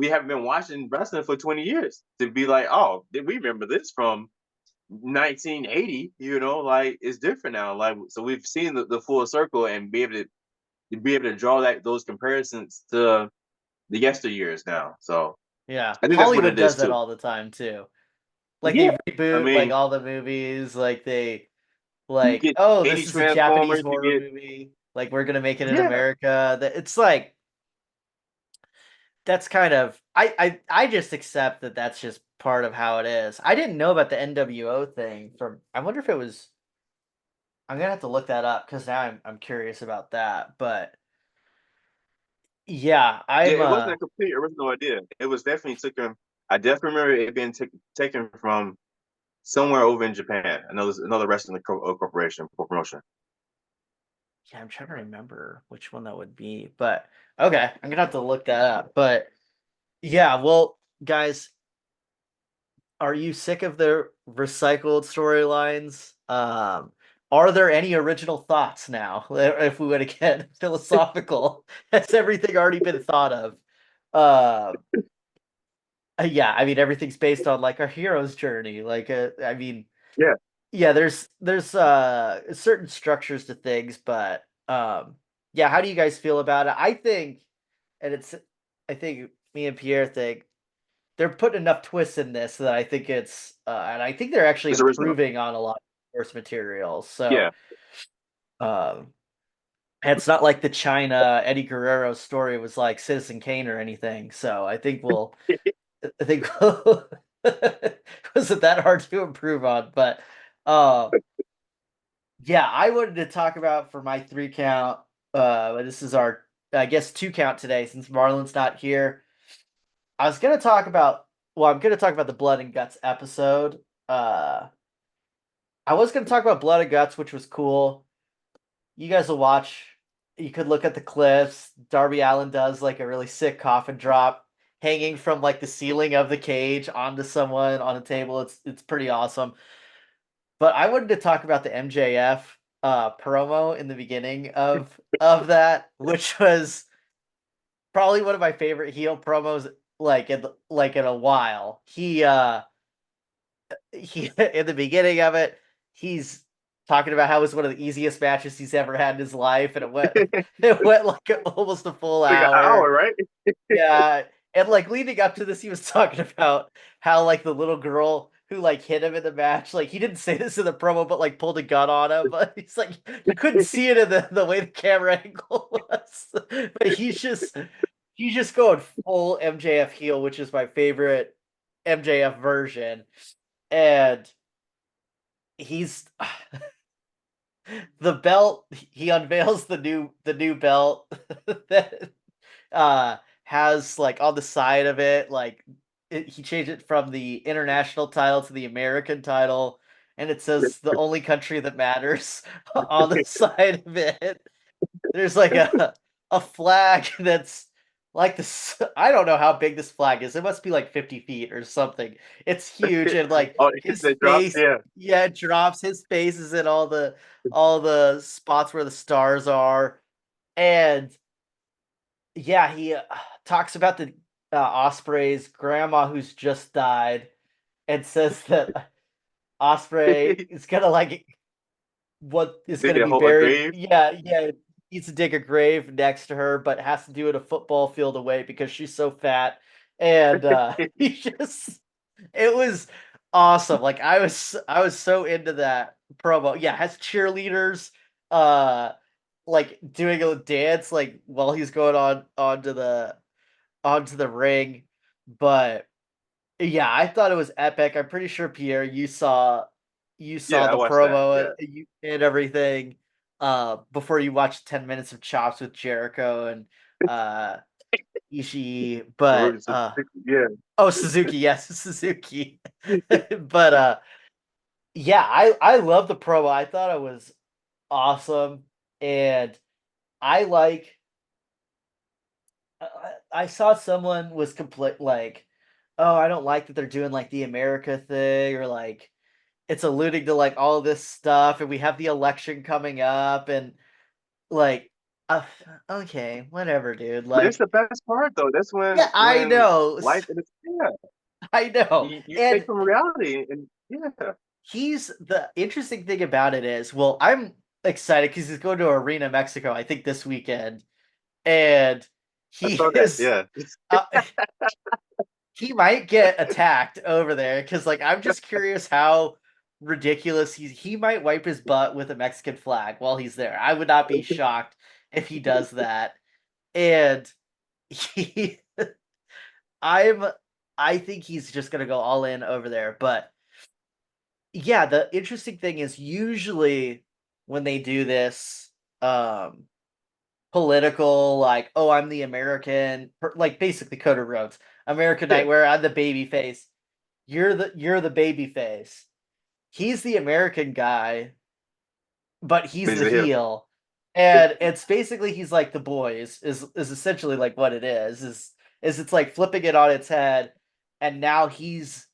haven't been watching wrestling for 20 years to be like, oh, did we remember this from 1980, you know, like it's different now. Like so we've seen the full circle and be able to draw those comparisons to the yesteryears now. So Yeah, I think that's what Hollywood it is does that too. all the time too. Like Yeah. they I reboot like mean, all the movies, like they you like, get oh, 80 this is a Japanese Transformers, you horror get movie. Like we're gonna make it in yeah. America. That it's like that's kind of I just accept that that's just part of how it is. I didn't know about the NWO thing from. I wonder if it was. I'm gonna have to look that up because now I'm curious about that. But yeah, Yeah, I'm it wasn't a complete original idea. It was definitely taken. I definitely remember it being taken from somewhere over in Japan. Another wrestling corporation promotion. yeah, I'm trying to remember which one that would be. But okay, I'm gonna have to look that up. But yeah, well, guys, are you sick of the recycled storylines? Are there any original thoughts now? If we were to get philosophical, has everything already been thought of? Uh, yeah, I mean everything's based on like our hero's journey. Like, I mean, Yeah, yeah, there's certain structures to things, but yeah, how do you guys feel about it? I think, and I think me and Pierre think they're putting enough twists in this that I think and I think they're actually it's original. improving on a lot of source material. So, Yeah, um, and it's not like the China Eddie Guerrero story was like Citizen Kane or anything. So I think wasn't that hard to improve on, but uh, yeah, I wanted to talk about for my 3 count. This is our, I guess, 2 count today since Marlon's not here. I was gonna talk about well, I'm gonna talk about the Blood and Guts episode. Uh I was gonna talk about Blood and Guts, which was cool. You guys will watch. You could look at the clips. Darby Allin does like a really sick coffin drop hanging from like the ceiling of the cage onto someone on a table. It's pretty awesome. But I wanted to talk about the MJF promo in the beginning of that, which was probably one of my favorite heel promos like in a while. He in the beginning of it, he's talking about how it was one of the easiest matches he's ever had in his life, and it went it went like almost a full like an hour. hour, right? Yeah, and like leading up to this, he was talking about how like the little girl who like hit him in the match, like he didn't say this in the promo, but like pulled a gun on him. But he's like you couldn't see it in the way the camera angle was. But he's just going full MJF heel, which is my favorite MJF version. And he's the belt he unveils the new belt that has like on the side of it like he changed it from the international title to the American title, and it says the only country that matters on the side of it. There's like a flag that's like this. I don't know how big this flag is. It must be like 50 feet or something. It's huge, and like Oh, his they dropped. face, Yeah. yeah, it drops. His face is in all the spots where the stars are, and yeah, he talks about the Osprey's grandma who's just died, and says that Osprey is gonna like what is Dig gonna a be hole, a buried. grave. Yeah, yeah. Needs to dig a grave next to her, but has to do it a football field away because she's so fat. And he just it was awesome. Like I was so into that promo. Yeah, has cheerleaders uh like doing a dance like while he's going on onto the ring. But yeah, I thought it was epic. I'm pretty sure Pierre, you saw Yeah, I the watched that. promo Yeah. and everything before you watched 10 minutes of chops with Jericho and uh Ishii, but Yeah. oh Suzuki, yes, Suzuki. But yeah, I love the promo. I thought it was awesome, and I like I saw someone was complete like, oh, I don't like that they're doing like the America thing or like it's alluding to like all this stuff and we have the election coming up and like uh, okay, whatever, dude. But it's Like the best part though. That's yeah, I when know. life is, yeah. I know. You take And from reality and yeah. he's the interesting thing about it is, well, I'm excited because he's going to Arena Mexico, I think this weekend. And I he saw that. is Yeah. uh, he might get attacked over there because like I'm just curious how ridiculous he might wipe his butt with a Mexican flag while he's there. I would not be shocked if he does that. And he I'm I think he's just gonna go all in over there. But yeah, the interesting thing is usually when they do this um political like, oh, I'm the American like basically Cody Rhodes, American Yeah. Nightmare, I'm the baby face. You're the baby face. He's the American guy, but he's He's the a heel. heel. And it's basically he's like the boys is essentially like what it is it's like flipping it on its head and now he's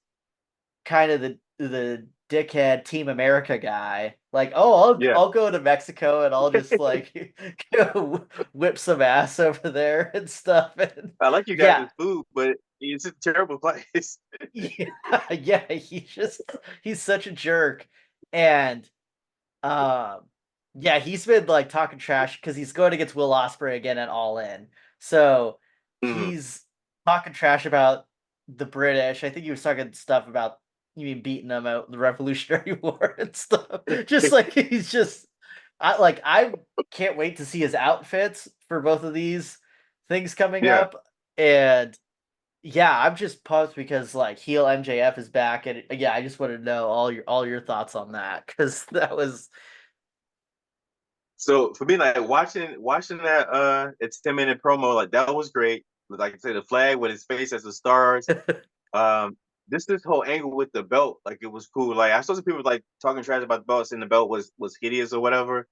kind of the dickhead Team America guy. Like, oh, Yeah. I'll go to Mexico and I'll just like go whip some ass over there and stuff. And I like you yeah, guys' food, but it's a terrible place. yeah, yeah, he's such a jerk. And um yeah, he's been like talking trash because he's going against Will Ospreay again at All In. So Mhm. he's talking trash about the British. I think he was talking stuff about you mean beating them out in the Revolutionary War and stuff. Just like he's just I can't wait to see his outfits for both of these things coming Yeah. up. And yeah, I'm just pumped because like heel MJF is back, and yeah, I just want to know all your thoughts on that because that was So for me, like watching that it's 10-minute promo, like that was great. Like I said, the flag with his face as the stars. Um this whole angle with the belt, like it was cool. Like I saw some people like talking trash about the belt, saying the belt was hideous or whatever.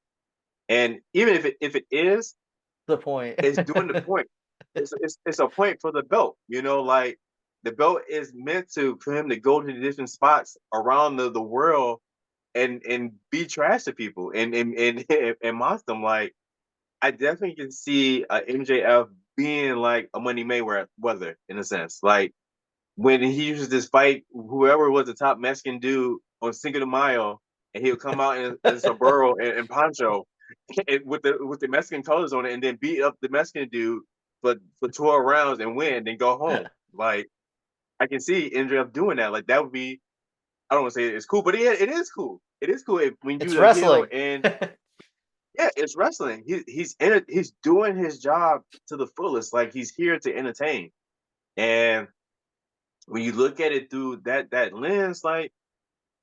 And even if it is, the point. it's doing the point. It's a point for the belt. Like the belt is meant to for him to go to the different spots around the world and be trash to people and mock them. Like I definitely can see MJF being like a Money Mayweather in a sense. Like when he uses this fight, whoever was the top Mexican dude on Cinco de Mayo, and he'll come out in sombrero and poncho and with the Mexican colors on it, and then beat up the Mexican dude for 12 rounds and win, then go home. Like I can see MJF doing that. Like that would be. I don't want to say it's cool, but it is cool. It is cool when It's you the heel wrestling. and yeah, it's wrestling. He's doing his job to the fullest. Like he's here to entertain. And when you look at it through that lens, like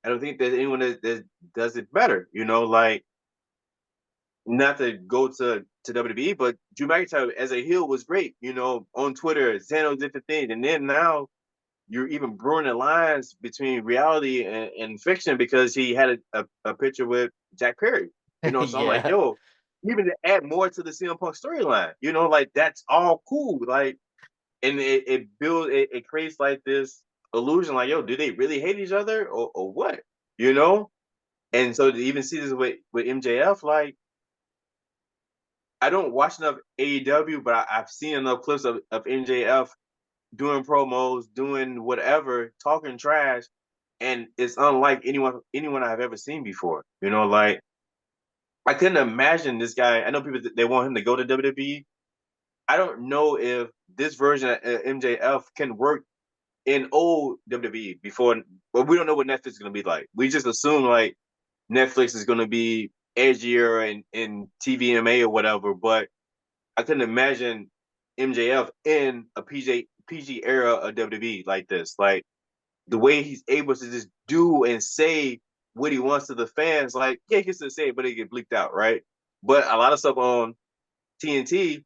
I don't think there's anyone that does it better. Like not to go to WWE, but Drew McIntyre as a heel was great. On Twitter, saying those different things, and then now you're even brewing the lines between reality and fiction because he had a picture with Jack Perry. So I'm like, Yeah. yo. even to add more to the CM Punk storyline. You know, like that's all cool. Like, and it builds, it creates like this illusion, like, yo, do they really hate each other or what? You know? And so to even see this with MJF, like, I don't watch enough AEW, but I've seen enough clips of MJF doing promos, doing whatever, talking trash, and it's unlike anyone I've ever seen before. You know, like I couldn't imagine this guy. I know people they want him to go to WWE. I don't know if this version of MJF can work in old WWE before, but we don't know what Netflix is going to be like. We just assume like Netflix is going to be edgier and TVMA or whatever, but I couldn't imagine MJF in a PG era of WWE like this. Like the way he's able to just do and say what he wants to the fans, like, yeah, he gets to say it, but it get bleeped out, right? But a lot of stuff on TNT,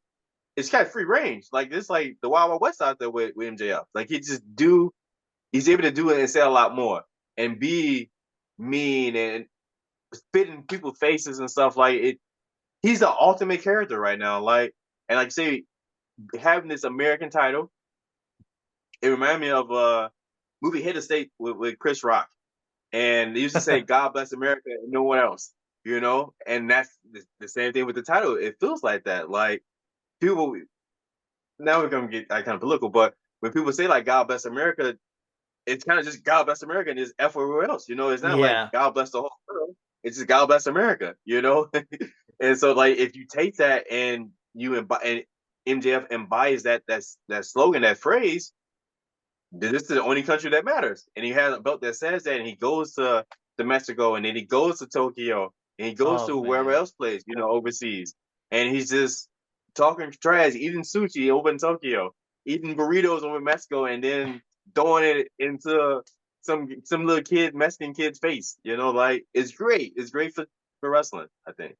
it's got free range. Like it's like the Wild Wild West out there with MJF. Like he's able to do it and say a lot more and be mean and spit in people's faces and stuff like it. He's the ultimate character right now. Like, and like say having this American title, it reminded me of movie Hit Estate with Chris Rock. And they used to say God bless America and no one else, you know? And that's the same thing with the title. It feels like that. Like people now we're gonna get kind of political, but when people say like God bless America, it's kind of just God bless America and there's F everywhere else. You know, it's not like Yeah. God bless the whole world. It's just God bless America, you know? And so like if you take that and and MJF embodies that slogan, that phrase, this is the only country that matters. And he has a belt that says that, and he goes to Mexico, and then he goes to Tokyo, and he goes Oh to wherever man. else plays, you know, overseas. And he's just talking trash, eating sushi over in Tokyo, eating burritos over in Mexico, and then throwing it into some little kid, Mexican kid's face. You know, like it's great. It's great for wrestling, I think.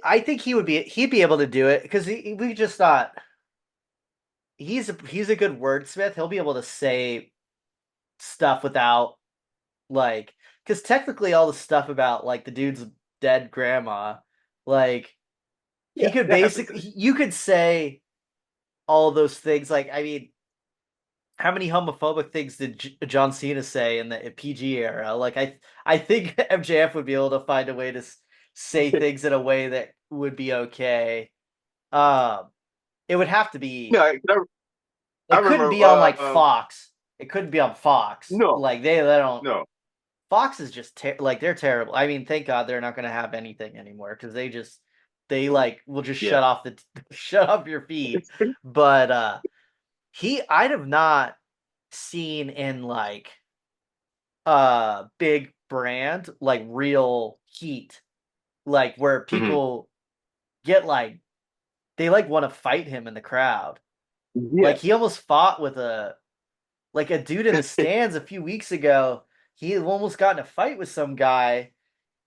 I think he'd be able to do it because we just thought he's a good wordsmith. He'll be able to say stuff without like because technically all the stuff about like the dude's dead grandma, like he Yeah, could that happens. basically you could say all those things. Like I mean, how many homophobic things did John Cena say in the PG era? Like I think MJF would be able to find a way to say things in a way that would be okay. Um, it would have to be. No, I It couldn't remember. be on like Fox. It couldn't be on Fox. No, Like they don't. no, Fox is just like they're terrible. I mean, thank God they're not going to have anything anymore because they like will just yeah. shut off the shut off your feed. But I'd have not seen in like big brand like real heat like where Mhm. people get like they like want to fight him in the crowd. Yeah, Like he almost fought with a dude in the stands a few weeks ago. He almost got in a fight with some guy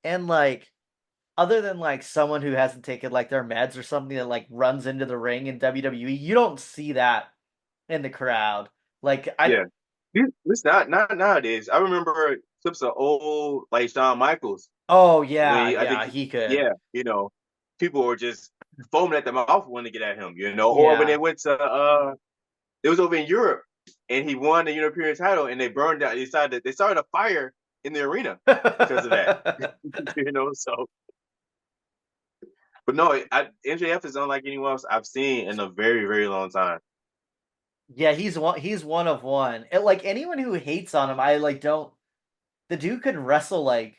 and like other than like someone who hasn't taken like their meds or something that like runs into the ring in WWE, you don't see that in the crowd. Like I yeah. It's not nowadays. I remember clips of old like Shawn Michaels oh when yeah, I yeah, think he could. yeah, you know, people were just foaming at the mouth wanting to get at him, you know. Or when they Yeah. went to it was over in Europe and he won the European title and they burned down they started a fire in the arena because of that. You know, so but no, MJF is unlike anyone else I've seen in a very, very long time. Yeah, he's one of one. Like anyone who hates on him, I like don't the dude could wrestle like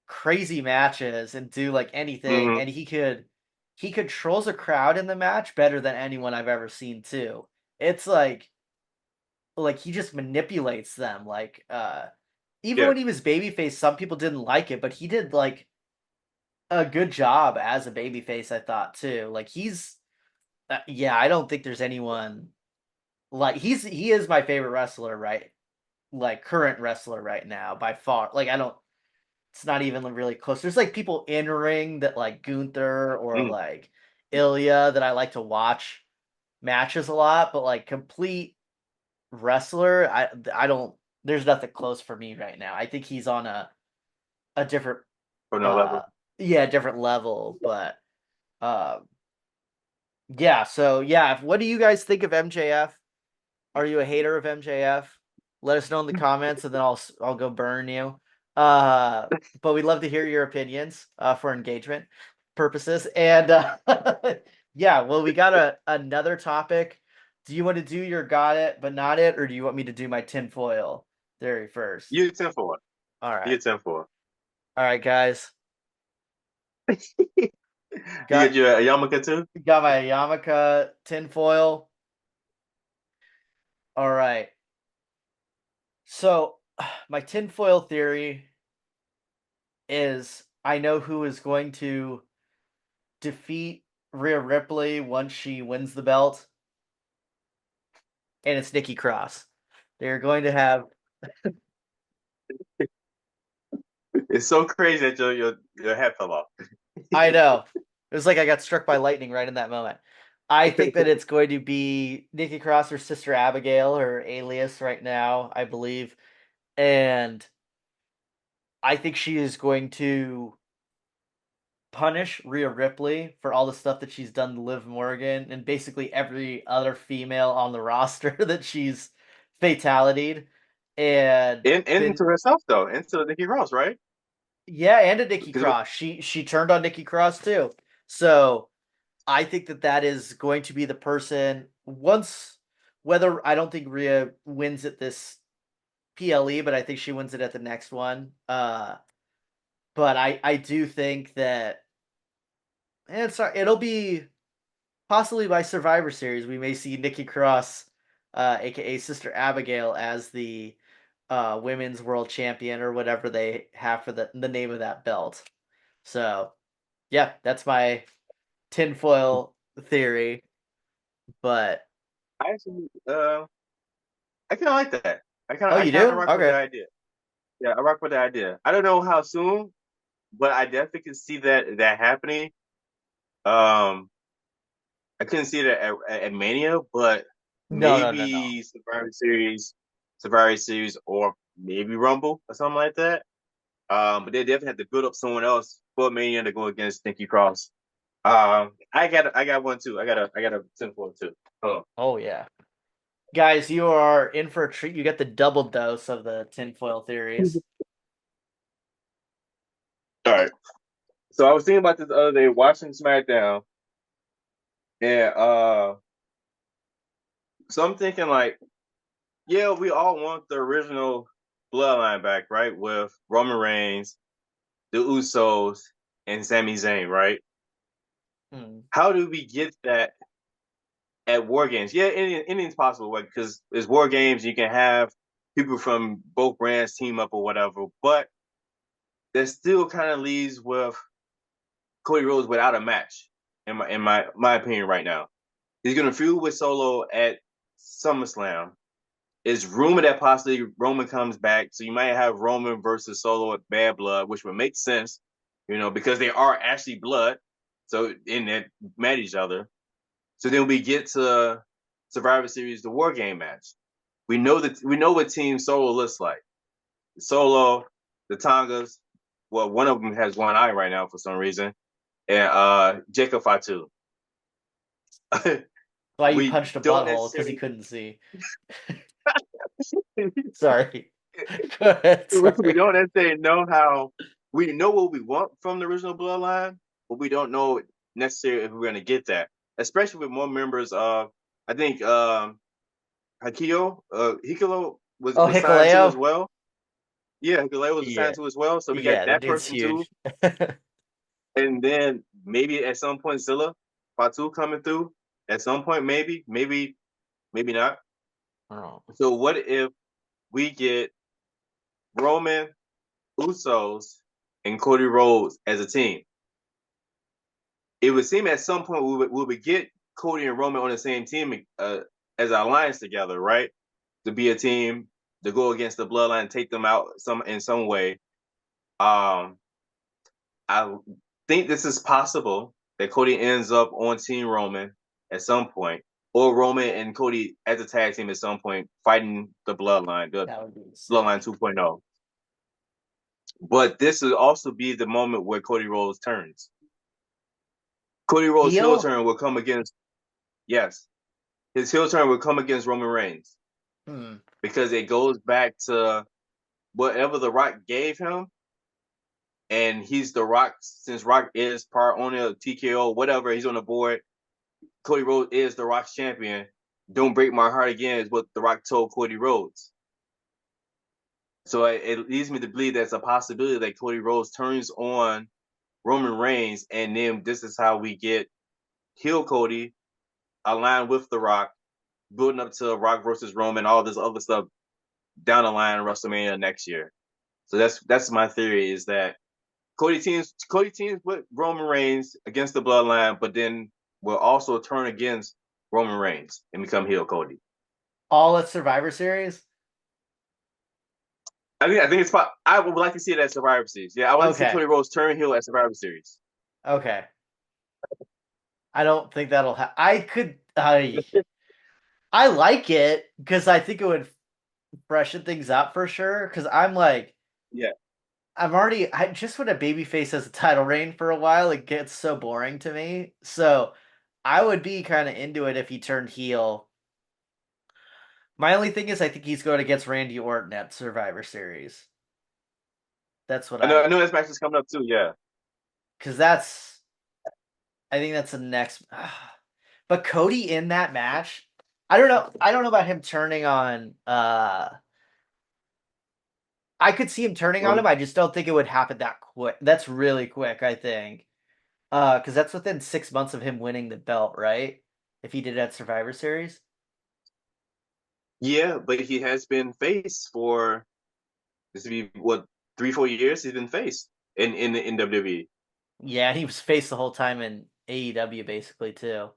crazy matches and do like anything Hmm. and he controls a crowd in the match better than anyone I've ever seen too. It's like he just manipulates them like even Yeah. when he was babyface some people didn't like it but he did like a good job as a babyface I thought too. Like he's yeah, I don't think there's anyone like he is my favorite wrestler right like current wrestler right now by far. Like I don't it's not even really close. There's like people in ring that like Gunther or Mm. like Ilya that I like to watch matches a lot, but like complete wrestler, I don't. There's nothing close for me right now. I think he's on a different For no uh level. yeah, different level, but um, yeah. So yeah, what do you guys think of MJF? Are you a hater of MJF? Let us know in the comments, and then I'll go burn you. Uh, but we'd love to hear your opinions for engagement purposes. And yeah, well, we got another topic. Do you want to do your got it but not it, or do you want me to do my tinfoil theory first? You 10 for it. All right, You 10 for all right, guys. it. You Got get your a yarmulke too? got my Yamaka tinfoil. All right. So my tinfoil theory is I know who is going to defeat Rhea Ripley once she wins the belt, and it's Nikki Cross. They're going to have. It's so crazy that your head fell off. I know. It was like I got struck by lightning right in that moment. I think that it's going to be Nikki Cross or Sister Abigail, her alias right now, I believe. And I think she is going to punish Rhea Ripley for all the stuff that she's done to Liv Morgan and basically every other female on the roster that she's fatalitied and Into been herself though, into Nikki Cross, right? yeah, and to Nikki Because Cross. She turned on Nikki Cross too. So I think that that is going to be the person once whether I don't think Rhea wins at this PLE, but I think she wins it at the next one. But I do think that it'll be possibly by Survivor Series, we may see Nikki Cross, aka Sister Abigail, as the women's world champion or whatever they have for the name of that belt. So yeah, that's my tinfoil theory. But I actually I kind of like that. oh, I you kind of do? rock with the Okay. idea. Yeah, I rock with the idea. I don't know how soon, but I definitely can see that happening. Um, I couldn't see it at Mania, but No, no, no, no. maybe Survivor Series, or maybe Rumble or something like that. But they definitely have to build up someone else for Mania to go against Nikki Cross. I got one too. I got a 10 for too. Oh, Oh yeah. Guys, you are in for a treat. You get the double dose of the tinfoil theories. all right. So I was thinking about this the other day, watching SmackDown, and so I'm thinking like, yeah, we all want the original bloodline back, right? With Roman Reigns, the Usos, and Sami Zayn, right? Hmm. How do we get that at War Games? Yeah, anything's possible, right? Because it's War Games, you can have people from both brands team up or whatever, but that still kind of leaves with Cody Rhodes without a match, in my opinion, right now. He's gonna feud with Solo at SummerSlam. It's rumored that possibly Roman comes back, so you might have Roman versus Solo at Bad Blood, which would make sense, because they are actually blood, so in that met each other. So then we get to Survivor Series, the War Game match. We know what Team Solo looks like. Solo, the Tongas. Well, one of them has one eye right now for some reason, and Jacob Fatu. Why you we punched a don't butthole because he necessarily couldn't see. Sorry. Go ahead. we Sorry. don't necessarily know how we know what we want from the original bloodline, but we don't know necessarily if we're going to get that, especially with more members of. I think Hikilo Oh, was signed to as Hikuleo? well. Yeah, Hikilo was Yeah. assigned to as well, so we got Yeah, that that dude's person too, huge. and then maybe at some point Zilla Fatu coming through at some point, maybe not. Oh. So what if we get Roman, Usos, and Cody Rhodes as a team? It would seem at some point we would get Cody and Roman on the same team as our alliance together, right? To be a team to go against the Bloodline, take them out in some way. Um, I think this is possible that Cody ends up on Team Roman at some point, or Roman and Cody as a tag team at some point, fighting the Bloodline, the That would be sick. Bloodline 2.0. But this will also be the moment where Cody Rhodes turns. Cody Rhodes' heel Heel? turn will come against, yes, his heel turn will come against Roman Reigns Hmm. because it goes back to whatever The Rock gave him. And he's The Rock, since Rock is part owner of TKO, whatever, he's on the board. Cody Rhodes is The Rock's champion. Don't break my heart again is what The Rock told Cody Rhodes. So it leads me to believe there's a possibility that Cody Rhodes turns on Roman Reigns, and then this is how we get heel Cody aligned with The Rock, building up to Rock versus Roman, all this other stuff down the line in WrestleMania next year. So that's my theory is that Cody teams with Roman Reigns against the Bloodline, but then will also turn against Roman Reigns and become heel Cody. All at Survivor Series? I think it's. I would like to see it at Survivor Series. Yeah, I want to see Okay. Cody Rhodes turn heel at Survivor Series. Okay. I don't think that'll happen. I like it because I think it would freshen things up for sure. Because Yeah, I just when a babyface has a title reign for a while, it gets so boring to me. So I would be kind of into it if he turned heel. My only thing is, I think he's going against Randy Orton at Survivor Series. That's what I know. I know this match is coming up too. Yeah. because I think that's the next. But Cody in that match, I don't know. I don't know about him turning on. I could see him turning on him. Roman. I just don't think it would happen that quick. That's really quick. I think. Because that's within 6 months of him winning the belt, right? If he did it at Survivor Series. Yeah, but he has been faced for this to be what 3 4 years. He's been faced in WWE. Yeah, and he was face the whole time in AEW basically too.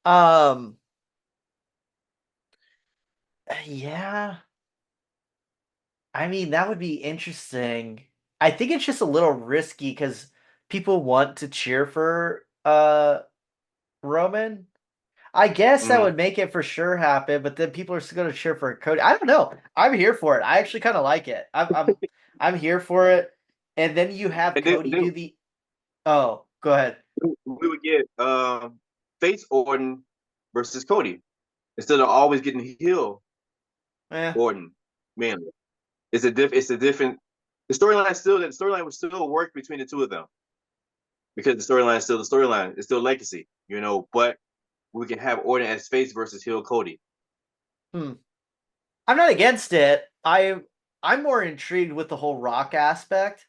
Um, yeah. I mean, that would be interesting. I think it's just a little risky because people want to cheer for Roman. I guess that Mm. would make it for sure happen, but then people are still going to cheer for Cody. I don't know. I'm here for it. I actually kind of like it. I'm here for it. And then you have And then, Cody then do the. Oh, go ahead. we would get face Orton versus Cody instead of always getting heel Eh, Orton. Man, it's a different. The storyline would still work between the two of them because the storyline is still the storyline. It's still legacy, But we can have Orton as face versus heel Cody. hmm. I'm not against it. I'm more intrigued with the whole Rock aspect.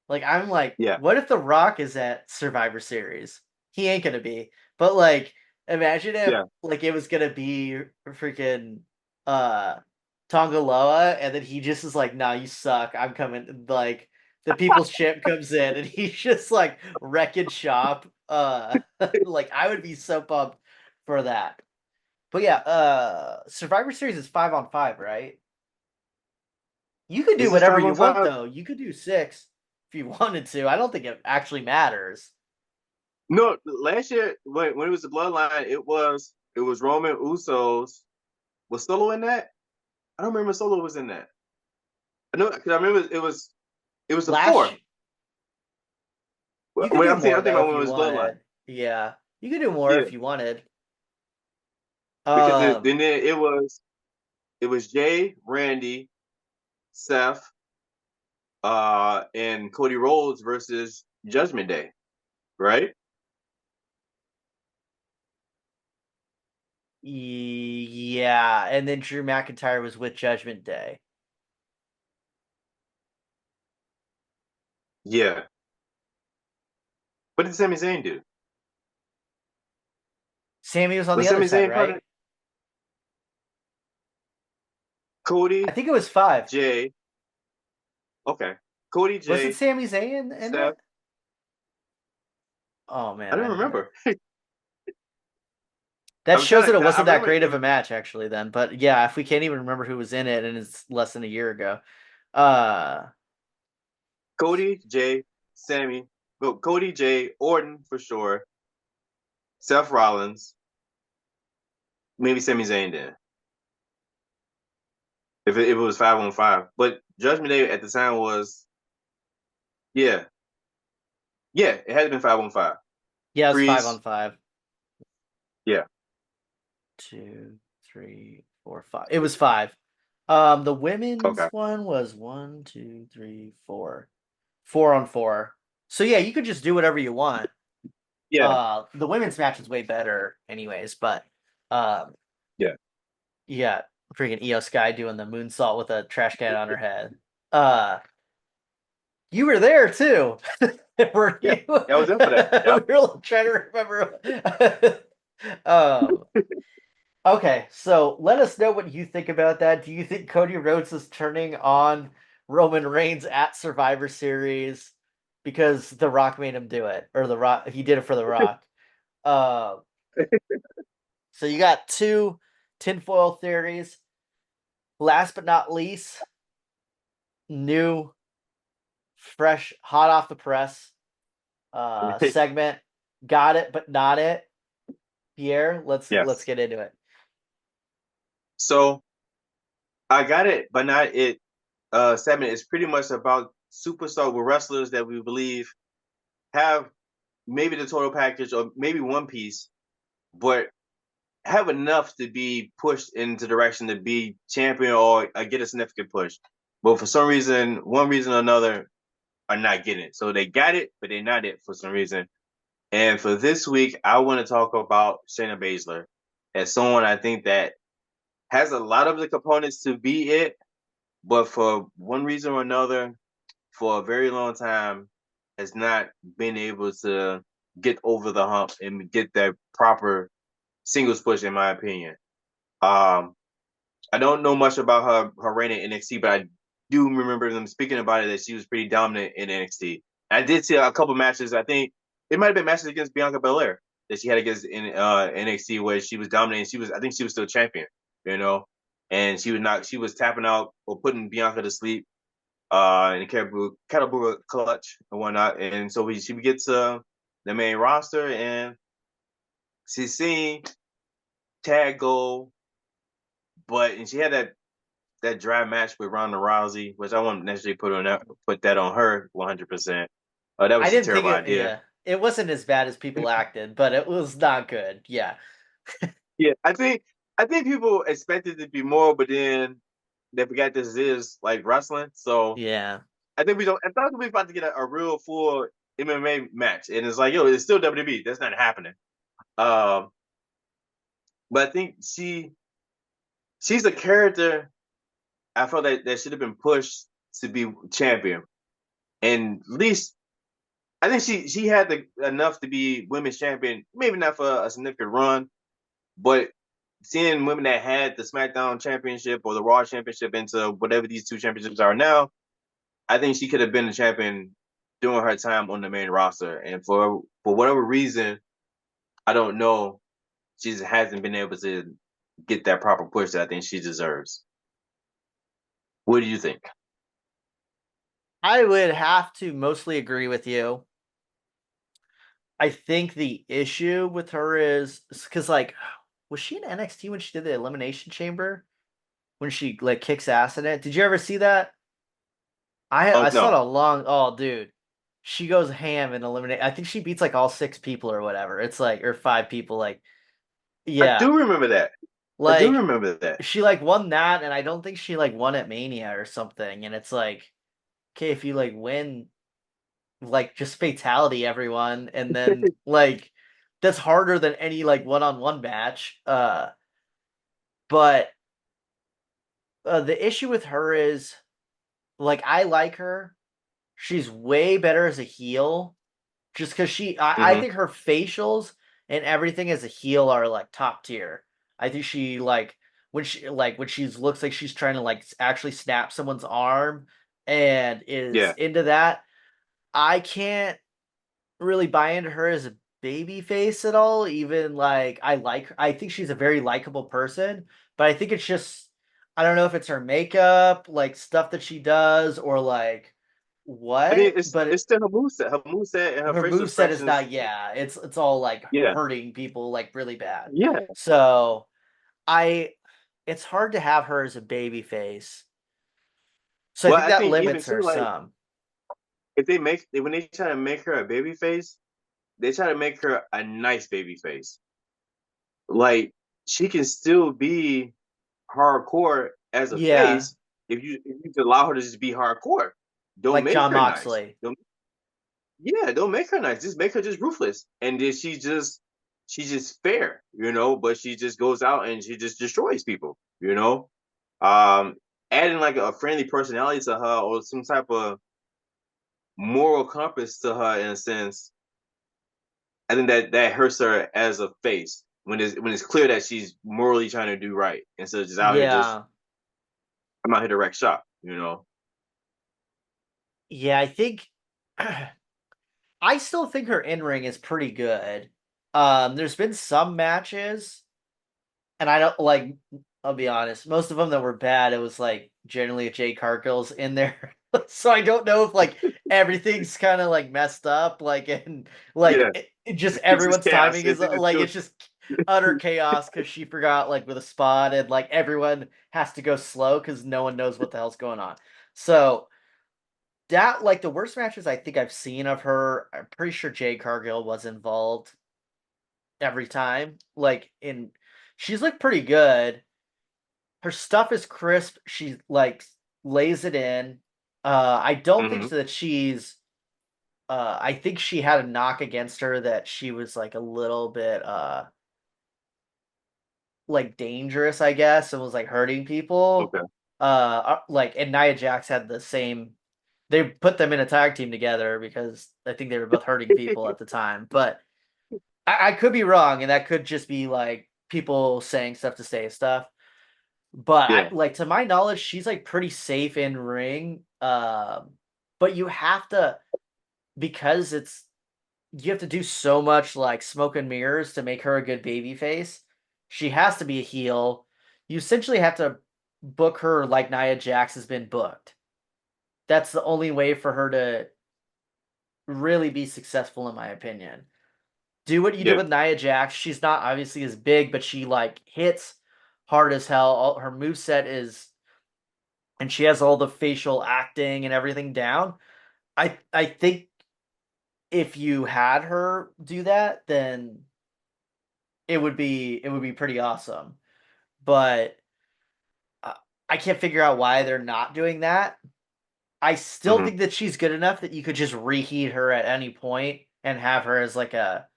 I'm like, Yeah, what if the Rock is at Survivor Series? He ain't gonna be. But imagine if yeah. it was gonna be freaking uh Tongaloa and then he just is like, nah, you suck. I'm coming the people's champ comes in and he's just like wrecking shop. I would be so pumped for that. But yeah, Survivor Series is 5-on-5, right? You could do Is this whatever five you on want five? though. You could do six if you wanted to. I don't think it actually matters. No, last year when it was the Bloodline, it was Roman Usos. Was Solo in that? I don't remember Solo was in that. I know because I remember it was the Last four. you could When do I'm more thinking though about if when it you was Bloodline. wanted. Yeah, you could do more Yeah, if you wanted. because Um, then it was Jay, Randy, Seth, and Cody Rhodes versus Judgment Day, right? yeah, and then Drew McIntyre was with Judgment Day. Yeah. What did Sami Zayn do? Sammy was on the Was other Sami side, Zayn part of right? it? I Cody, think it was five. Jay. Okay. Cody, Was it Jay, Sami Zayn in Seth. it? Oh I man, I don't don't know. remember. That I'm shows trying that to. it I wasn't that remember great it of a was match actually then. But yeah, if we can't even remember who was in it and it's less than a year ago. Uh Cody, Jay, Sammy. No, Cody, Jay, Orton for sure. Seth Rollins, maybe Sami Zayn then. If it was 5 on 5, but Judgment Day at the time was Yeah, yeah, it has been 5-on-5. Yeah, it's five on Freeze. five. Yeah. Two, three, four, five. It was five. The women's Okay. one was one, two, three, four. 4 on 4. So yeah, you could just do whatever you want. Yeah. The women's match is way better, anyways. But um, Yeah. yeah, freaking Io Sky doing the moonsault with a trash can on her head. Uh, you were there too, were Yeah. you? Yeah, I was in for that. We Yep. were trying to remember. um, okay, so let us know what you think about that. Do you think Cody Rhodes is turning on Roman Reigns at Survivor Series because The Rock made him do it, or The Rock he did it for The Rock? Uh, so you got two tinfoil theories. Last but not least, new, fresh, hot off the press segment. Got it, but not it. Pierre, let's Yes. get into it. So I got it, but not it. Segment is pretty much about superstar with wrestlers that we believe have maybe the total package or maybe one piece, but have enough to be pushed into direction to be champion or get a significant push. But for some reason, one reason or another, are not getting it. So they got it, but they're not it for some reason. And for this week, I want to talk about Shayna Baszler as someone I think that has a lot of the components to be it, but for one reason or another, for a very long time, has not been able to get over the hump and get that proper singles push, in my opinion. Um, I don't know much about her reign in NXT, but I do remember them speaking about it that she was pretty dominant in NXT. I did see a couple matches. I think it might have been matches against Bianca Belair that she had against in NXT where she was dominating. She was, I think, she was still champion, you know, and she was not. She was tapping out or putting Bianca to sleep in the kettlebell clutch and whatnot. And so she gets the main roster and she's seen tag goal, but and she had that dry match with Ronda Rousey, which I wouldn't necessarily put that on her 100%. That I was a didn't think terrible it. idea. Yeah, it wasn't as bad as people acted, but it was not good. Yeah, Yeah, I think people expected it to be more, but then they forgot this is like wrestling. So yeah. I think we don't. I thought we were about to get a real full MMA match, and it's like, yo, it's still WWE. That's not happening. Um, but I think she's a character. I felt that should have been pushed to be champion, and at least I think she had enough to be women's champion. Maybe not for a significant run, but seeing women that had the SmackDown Championship or the Raw Championship into whatever these two championships are now, I think she could have been the champion during her time on the main roster. And for whatever reason, I don't know, she just hasn't been able to get that proper push that I think she deserves. What do you think? I would have to mostly agree with you. I think the issue with her is because like, was she in NXT when she did the Elimination Chamber? When she like kicks ass in it? Did you ever see that? Oh I saw no, it a long. Oh, dude, she goes ham and eliminate. I think she beats like all six people or whatever. It's like or five people. Like I yeah, do remember that. I do like remember that. she like won that, and I don't think she like won at Mania or something. And it's like, okay, if you like win, like just fatality everyone, and then like that's harder than any like one-on-one match. But the issue with her is like I like her. She's way better as a heel just because I Hmm. think her facials and everything as a heel are like top tier. I think she like when she looks like she's trying to like actually snap someone's arm and is Yeah, into that. I can't really buy into her as a baby face at all. Even like I think she's a very likable person, but I think it's just I don't know if it's her makeup, like stuff that she does, or like I mean what, but it's still her moveset and her her facial moveset is expressions. not, yeah, it's all like Yeah, hurting people like really bad. yeah. So I it's hard to have her as a baby face. So I Well, think I that think even limits her too, like some. if they make when they try to make her a baby face, they try to make her a nice baby face. Like she can still be hardcore as a Yeah, face if you just allow her to just be hardcore. Don't like make John her nice. Moxley. Don't make her nice. Just make her just ruthless. And then she's just fair, you know, but she just goes out and she just destroys people, you know. Um Adding like a friendly personality to her or some type of moral compass to her in a sense, I think that hurts her as a face when it's clear that she's morally trying to do right instead of just out here just Yeah. I'm out here to wreck shop, you know. Yeah, I think I still think her in-ring is pretty good. There's been some matches, and I don't like, I'll be honest, most of them that were bad, it was like generally if Jay Cargill's in there. So I don't know if like everything's kind of like messed up, like and like Yeah, just it's just everyone's chaos. timing is like it's just utter chaos because she forgot like with a spot and like everyone has to go slow because no one knows what the hell's going on. So that like the worst matches I think I've seen of her, I'm pretty sure Jade Cargill was involved every time. Like in she's looked pretty good. Her stuff is crisp. She like lays it in. I don't think hmm so that she's I think she had a knock against her that she was like a little bit like dangerous, I guess, and was like hurting people. Okay. Like and Nia Jax had the same they put them in a tag team together because I think they were both hurting people at the time. But I could be wrong, and that could just be like people saying stuff to say stuff. But I Yeah. like to my knowledge, she's like pretty safe in ring. But you have to because it's you have to do so much like smoke and mirrors to make her a good baby face. She has to be a heel. You essentially have to book her like Nia Jax has been booked. That's the only way for her to really be successful, in my opinion. Do what you did Yeah. with Nia Jax. She's not obviously as big, but she like hits hard as hell. Her move set is, and she has all the facial acting and everything down. I think if you had her do that, then it would be pretty awesome. But uh, I can't figure out why they're not doing that. I still hmm think that she's good enough that you could just reheat her at any point and have her as like a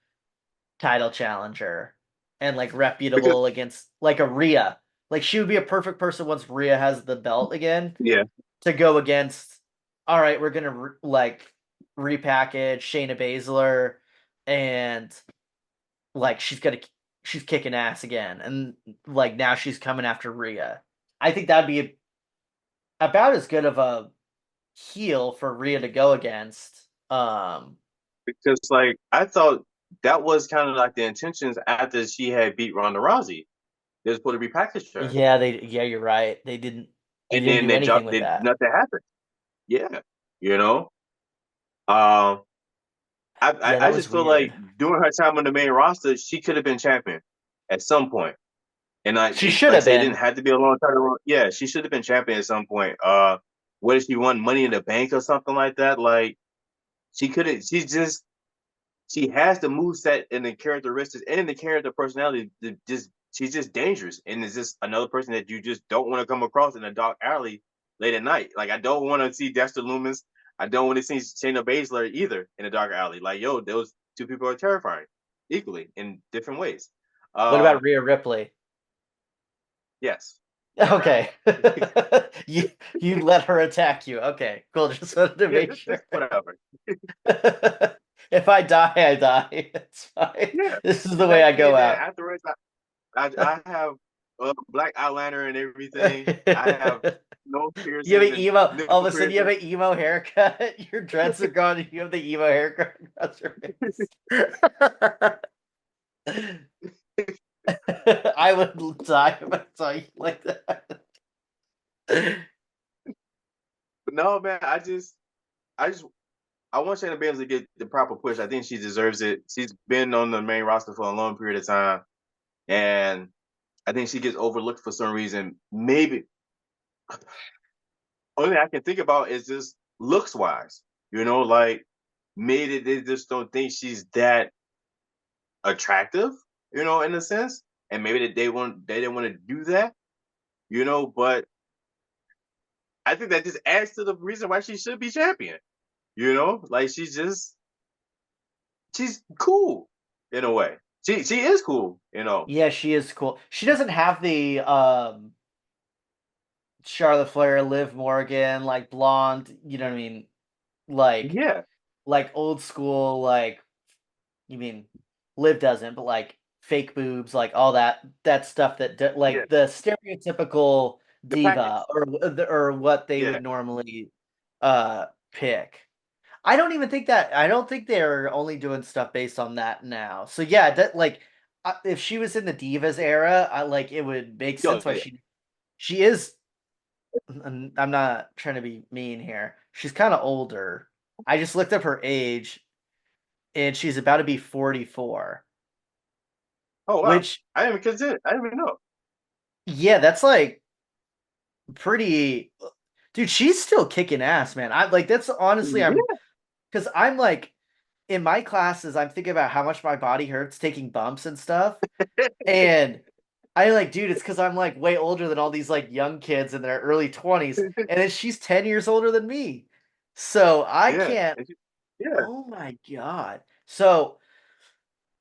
title challenger and like Because reputable against like a Rhea. Like she would be a perfect person once Rhea has the belt again yeah, to go against. All right, we're gonna like repackage Shayna Baszler, and like she's kicking ass again, and like now she's coming after Rhea. I think that'd be about as good of a heel for Rhea to go against. because like I thought that was kind of like the intentions after she had beat Ronda Rousey. They were supposed to repackage her, Yeah, you're right. They and didn't then do they anything jumped. with Did that. nothing happened. Yeah, you know. Um, Yeah, I that was just feel like weird. during her time on the main roster, she could have been champion at some point. And She should like I have said, it didn't been. have to be a long title. Yeah, she should have been champion at some point. What if she won Money in the Bank or something like that? Like she couldn't. She has the move set and the characteristics and the character personality. Just she's just dangerous, and it's just another person that you just don't want to come across in a dark alley late at night. Like I don't want to see Dexter Loomis. I don't want to see Shayna Baszler either in a dark alley. Like yo, those two people are terrifying equally in different ways. What about Um, Rhea Ripley? yes, Okay. you you let her attack you. Okay, cool. Just wanted to yeah, make sure. just whatever. If I die, I die. It's fine. Yeah, This is the way I exactly. go And then out. afterwards, I have a black eyeliner and everything. I have nose You have piercings an and emo. All of nipple a sudden, you have piercings. an emo haircut. Your dreads are gone, and you have the emo haircut across your face. I would die if I saw you like that. But no, man, I just, I want Shayna Baszler to get the proper push. I think she deserves it. She's been on the main roster for a long period of time, and I think she gets overlooked for some reason. Maybe only thing I can think about is just looks wise. You know, like maybe they just don't think she's that attractive, you know, in a sense. And maybe that they didn't want to do that, you know, but I think that just adds to the reason why she should be champion. You know, like she's cool in a way. She is cool, you know. Yeah, she is cool. She doesn't have the Charlotte Flair, Liv Morgan, like blonde, you know what I mean? Like Yeah, like old school, like you mean Liv doesn't, but like fake boobs, like all that stuff yeah. like the stereotypical The diva package. or what they Yeah. would normally pick. I don't think they're only doing stuff based on that now. So yeah, that like if she was in the Divas era, I like it would make Yo, sense why yeah. she is. I'm not trying to be mean here. She's kind of older. I just looked up her age, and she's about to be 44. Oh wow. Which, I didn't even consider. I didn't even know. yeah, that's like pretty. Dude, she's still kicking ass, man. I like that's honestly, I'm Yeah. because I'm like in my classes, I'm thinking about how much my body hurts taking bumps and stuff. And I like, dude, it's because I'm like way older than all these like young kids in their early 20s. And then she's 10 years older than me. So I Yeah. can't, Yeah. oh my God. So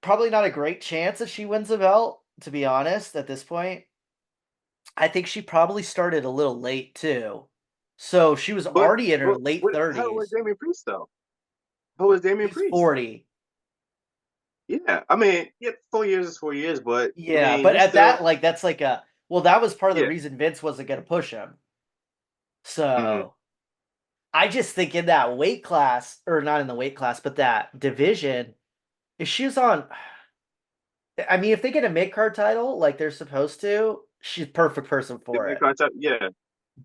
probably not a great chance that she wins a belt, to be honest, at this point. I think she probably started a little late too. So she was But already in her but late what how was 30s. Damian Priest though? How was Damian He's Priest? 40. Yeah. I mean, yeah, 4 years is 4 years, but I Yeah, mean but he's at still that, like, that's like a, well, that was part of the yeah. reason Vince wasn't going to push him. Hmm. So I just think in that weight class, or not in the weight class, but that division, if she was on, I mean, if they get a mid card title like they're supposed to, she's perfect person The for main it. concept, yeah.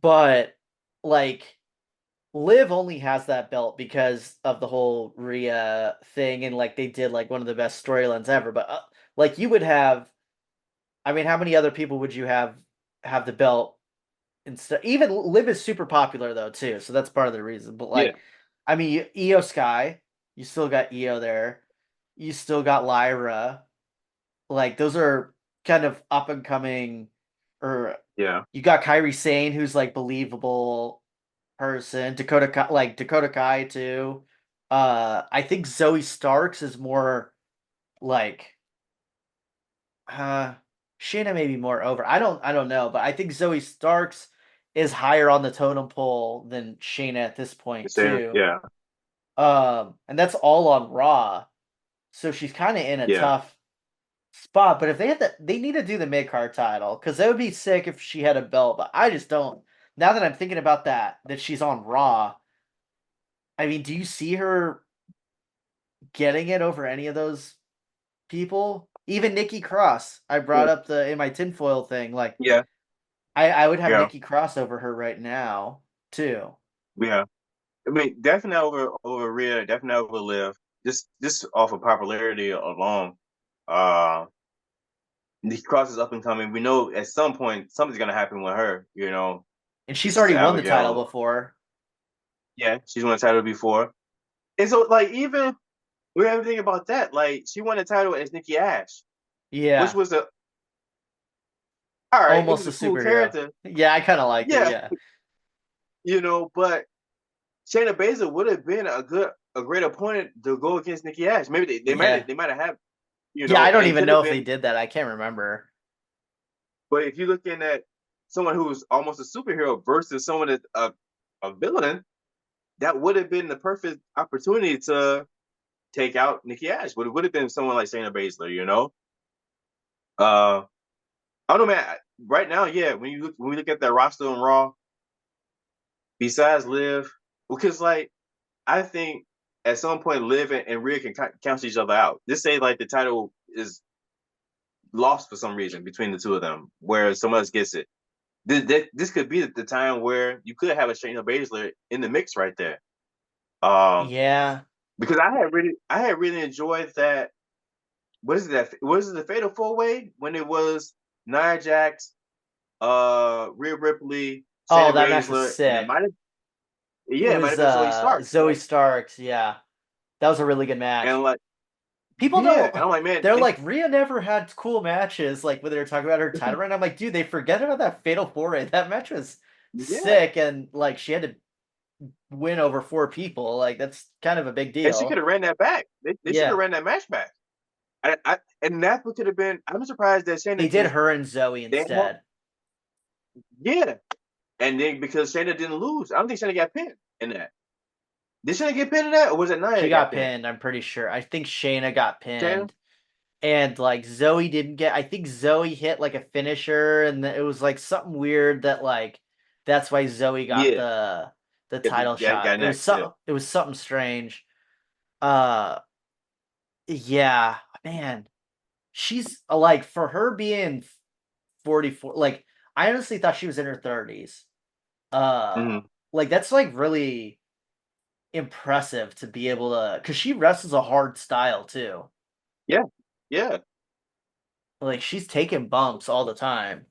But like, Liv only has that belt because of the whole Rhea thing, and like they did like one of the best storylines ever. But like you would have, I mean, how many other people would you have the belt instead? Even Liv is super popular though too, so that's part of the reason. But Yeah. like, I mean, Io Sky, you still got Io there, you still got Lyra. Like those are kind of up and coming, or Yeah. you got Kyrie Sane, who's like believable person. Dakota Kai too. I think Zoe Starks is more like uh Shayna may be more over. I don't know, but I think Zoe Starks is higher on the totem pole than Shayna at this The point same. too. Yeah. And that's all on Raw. So she's kind of in a Yeah. tough spot. But if they had they need to do the mid card title because that would be sick if she had a belt. But I just don't. Now that I'm thinking about that she's on Raw. I mean, do you see her getting it over any of those people? Even Nikki Cross. I brought up the in my tinfoil thing. Like Yeah. I would have Yeah. Nikki Cross over her right now too. Yeah. I mean, definitely over Rhea, definitely over Liv. Just off of popularity alone. Uh the cross is up and coming. We know at some point something's gonna happen with her, you know. And she's It's already won the title Abigail. before. Yeah, she's won a title before. And so like even we have to think about that. Like she won a title as Nikki Ash, which Yeah. was a all right, it was Almost a a cool superhero. character. Yeah, I kind of liked it. Yeah, Yeah. you know, but Shayna Baszler would have been a great opponent to go against Nikki Ash. Maybe Yeah. they might have had, you Yeah, know, I don't and even could have know if they been. did that. I can't remember. But if you're looking at someone who's almost a superhero versus someone that's a villain, that would have been the perfect opportunity to take out Nikki Ash. Would have been someone like Shayna Baszler, you know. Uh, I don't know, man. Right now, yeah. When we look at that roster on Raw, besides Liv, because like I think at some point Liv and Rhea can cancel each other out. Just say like the title is lost for some reason between the two of them, where someone else gets it. This could be the time where you could have a Shayna Baszler in the mix right there. Um, Yeah. because I had really enjoyed that. What is it that? Was it the Fatal Four Way when it was Nia Jax, Rhea Ripley, Oh, Shayna that match was Baszler, and it sick. might have It Yeah, it might was have been Zoe Stark, Zoe right? Starks. Yeah, that was a really good match. And like, People yeah, don't. and I'm like, man, They're like Rhea never had cool matches. Like when they were talking about her title run, I'm like, dude, they forget about that Fatal 4-Way. That match was yeah, sick, and like she had to win over 4 people. Like that's kind of a big and she could deal. have ran that back. They should have Yeah, ran that match back. And that's what could have been. I'm surprised that they Shayna did just her and Zoe they had, instead. yeah, and then because Shayna didn't lose, I don't think Shayna got pinned in that. Did Shayna get pinned in that, or was it Nia She that got got pinned? pinned. I'm pretty sure. I think Shayna got Shayna? pinned. And like Zoe didn't get. I think Zoe hit like a finisher, and it was like something weird that like that's why Zoe got Yeah, the title shot. got It was next. Yeah. some. It was something strange. Uh, yeah, man, she's like for her being 44. Like I honestly thought she was in her 30s. Uh, Hmm. like that's like really impressive to be able to, because she wrestles a hard style too. Yeah, yeah, Like she's taking bumps all the time.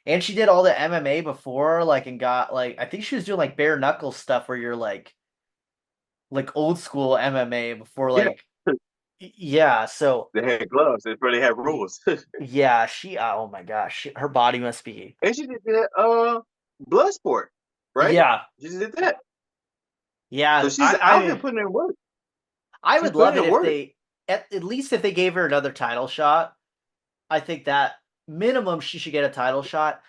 And she did all the MMA before, like, and got like I think she was doing like bare knuckle stuff where you're like old school MMA before yeah. like yeah, so They had gloves. They probably had rules. yeah, she oh my gosh, her body must be And she did that blood sport, right? yeah. She did that. So Yeah, she's out here putting in work. I She's would putting love it in if work. they at least if they gave her another title shot. I think that minimum she should get a title shot.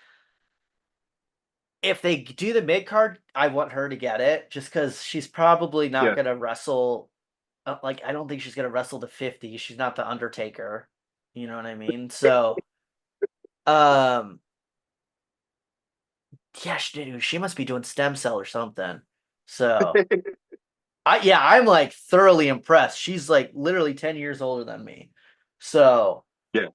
If they do the mid card, I want her to get it just because she's probably not Yeah. gonna wrestle. Like I don't think she's gonna wrestle to 50. She's not the Undertaker. You know what I mean? So, um, yeah, she must be doing stem cell or something. So, I'm like thoroughly impressed. She's like literally 10 years older than me. So, Yeah.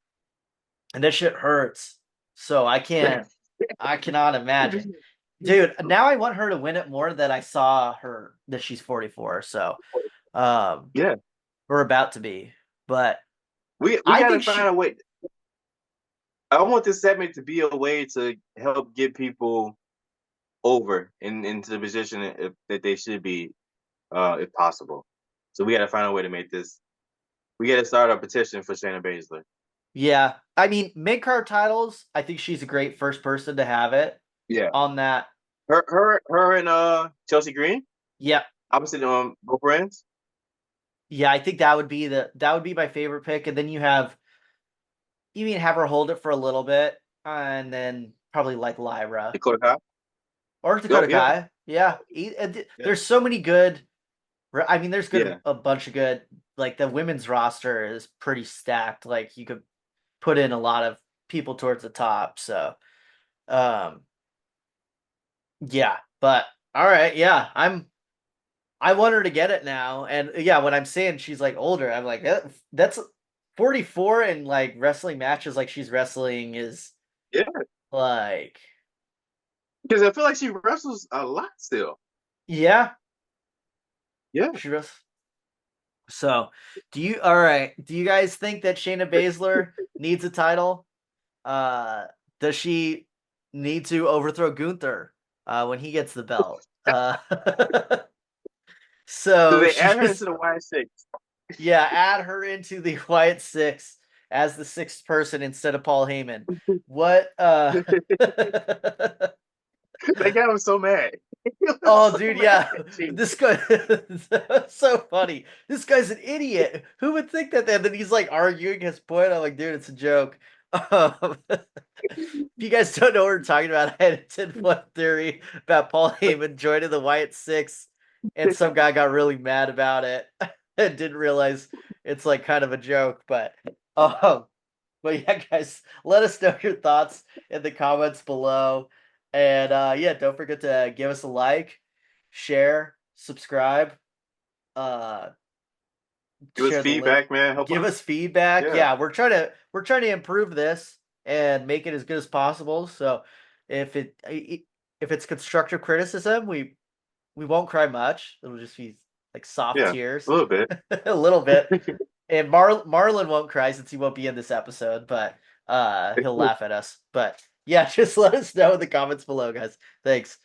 and that shit hurts. So I cannot imagine. Dude, now I want her to win it more that I saw her that she's 44. So, um, Yeah. we're about to be. But We I gotta think find a she way. I want this segment to be a way to help get people over into the position that they should be, if possible. So we gotta find a way to make this. We gotta start a petition for Shayna Baszler. yeah. I mean, mid-card titles, I think she's a great first person to have it Yeah. on that. Her and Chelsea Green, Yeah. opposite both brands. Yeah, I think that would be my favorite pick. And then you mean have her hold it for a little bit and then probably like Lyra Dakota Kai. or Oh Dakota yeah, Kai. Yeah. yeah, There's so many good I mean, there's yeah. a bunch of good like the women's roster is pretty stacked. Like you could put in a lot of people towards the top. So, um yeah, but all right, yeah. I want her to get it now. And yeah, when I'm saying she's like older, I'm like, that's 44 and like wrestling matches like she's wrestling is Yeah, like, because I feel like she wrestles a lot still. yeah, Yeah. she wrestles. So, all right, do you guys think that Shayna Baszler needs a title? Uh, does she need to overthrow Gunther when he gets the belt? Do So they she add her into just the Y6? yeah, add her into the Wyatt Six as the sixth person instead of Paul Heyman. What That guy was so mad. He was Oh so dude, mad yeah. at you. This guy so funny. This guy's an idiot. Who would think that? And then he's like arguing his point. I'm like, dude, it's a joke. If you guys don't know what we're talking about, I had a 10-point theory about Paul Heyman joining the Wyatt Six, and some guy got really mad about it and didn't realize it's like kind of a joke. Um, but yeah, guys, let us know your thoughts in the comments below. And yeah, don't forget to give us a like, share, subscribe, uh Give us share the link, feedback, man. Help give us. us feedback. Yeah, Yeah, we're trying to improve this and make it as good as possible. So if if it's constructive criticism, we won't cry much. It'll just be like soft yeah, a tears, little bit. a little bit. And Marlon won't cry since he won't be in this episode, but he'll laugh at us. But yeah, just let us know in the comments below, guys. Thanks.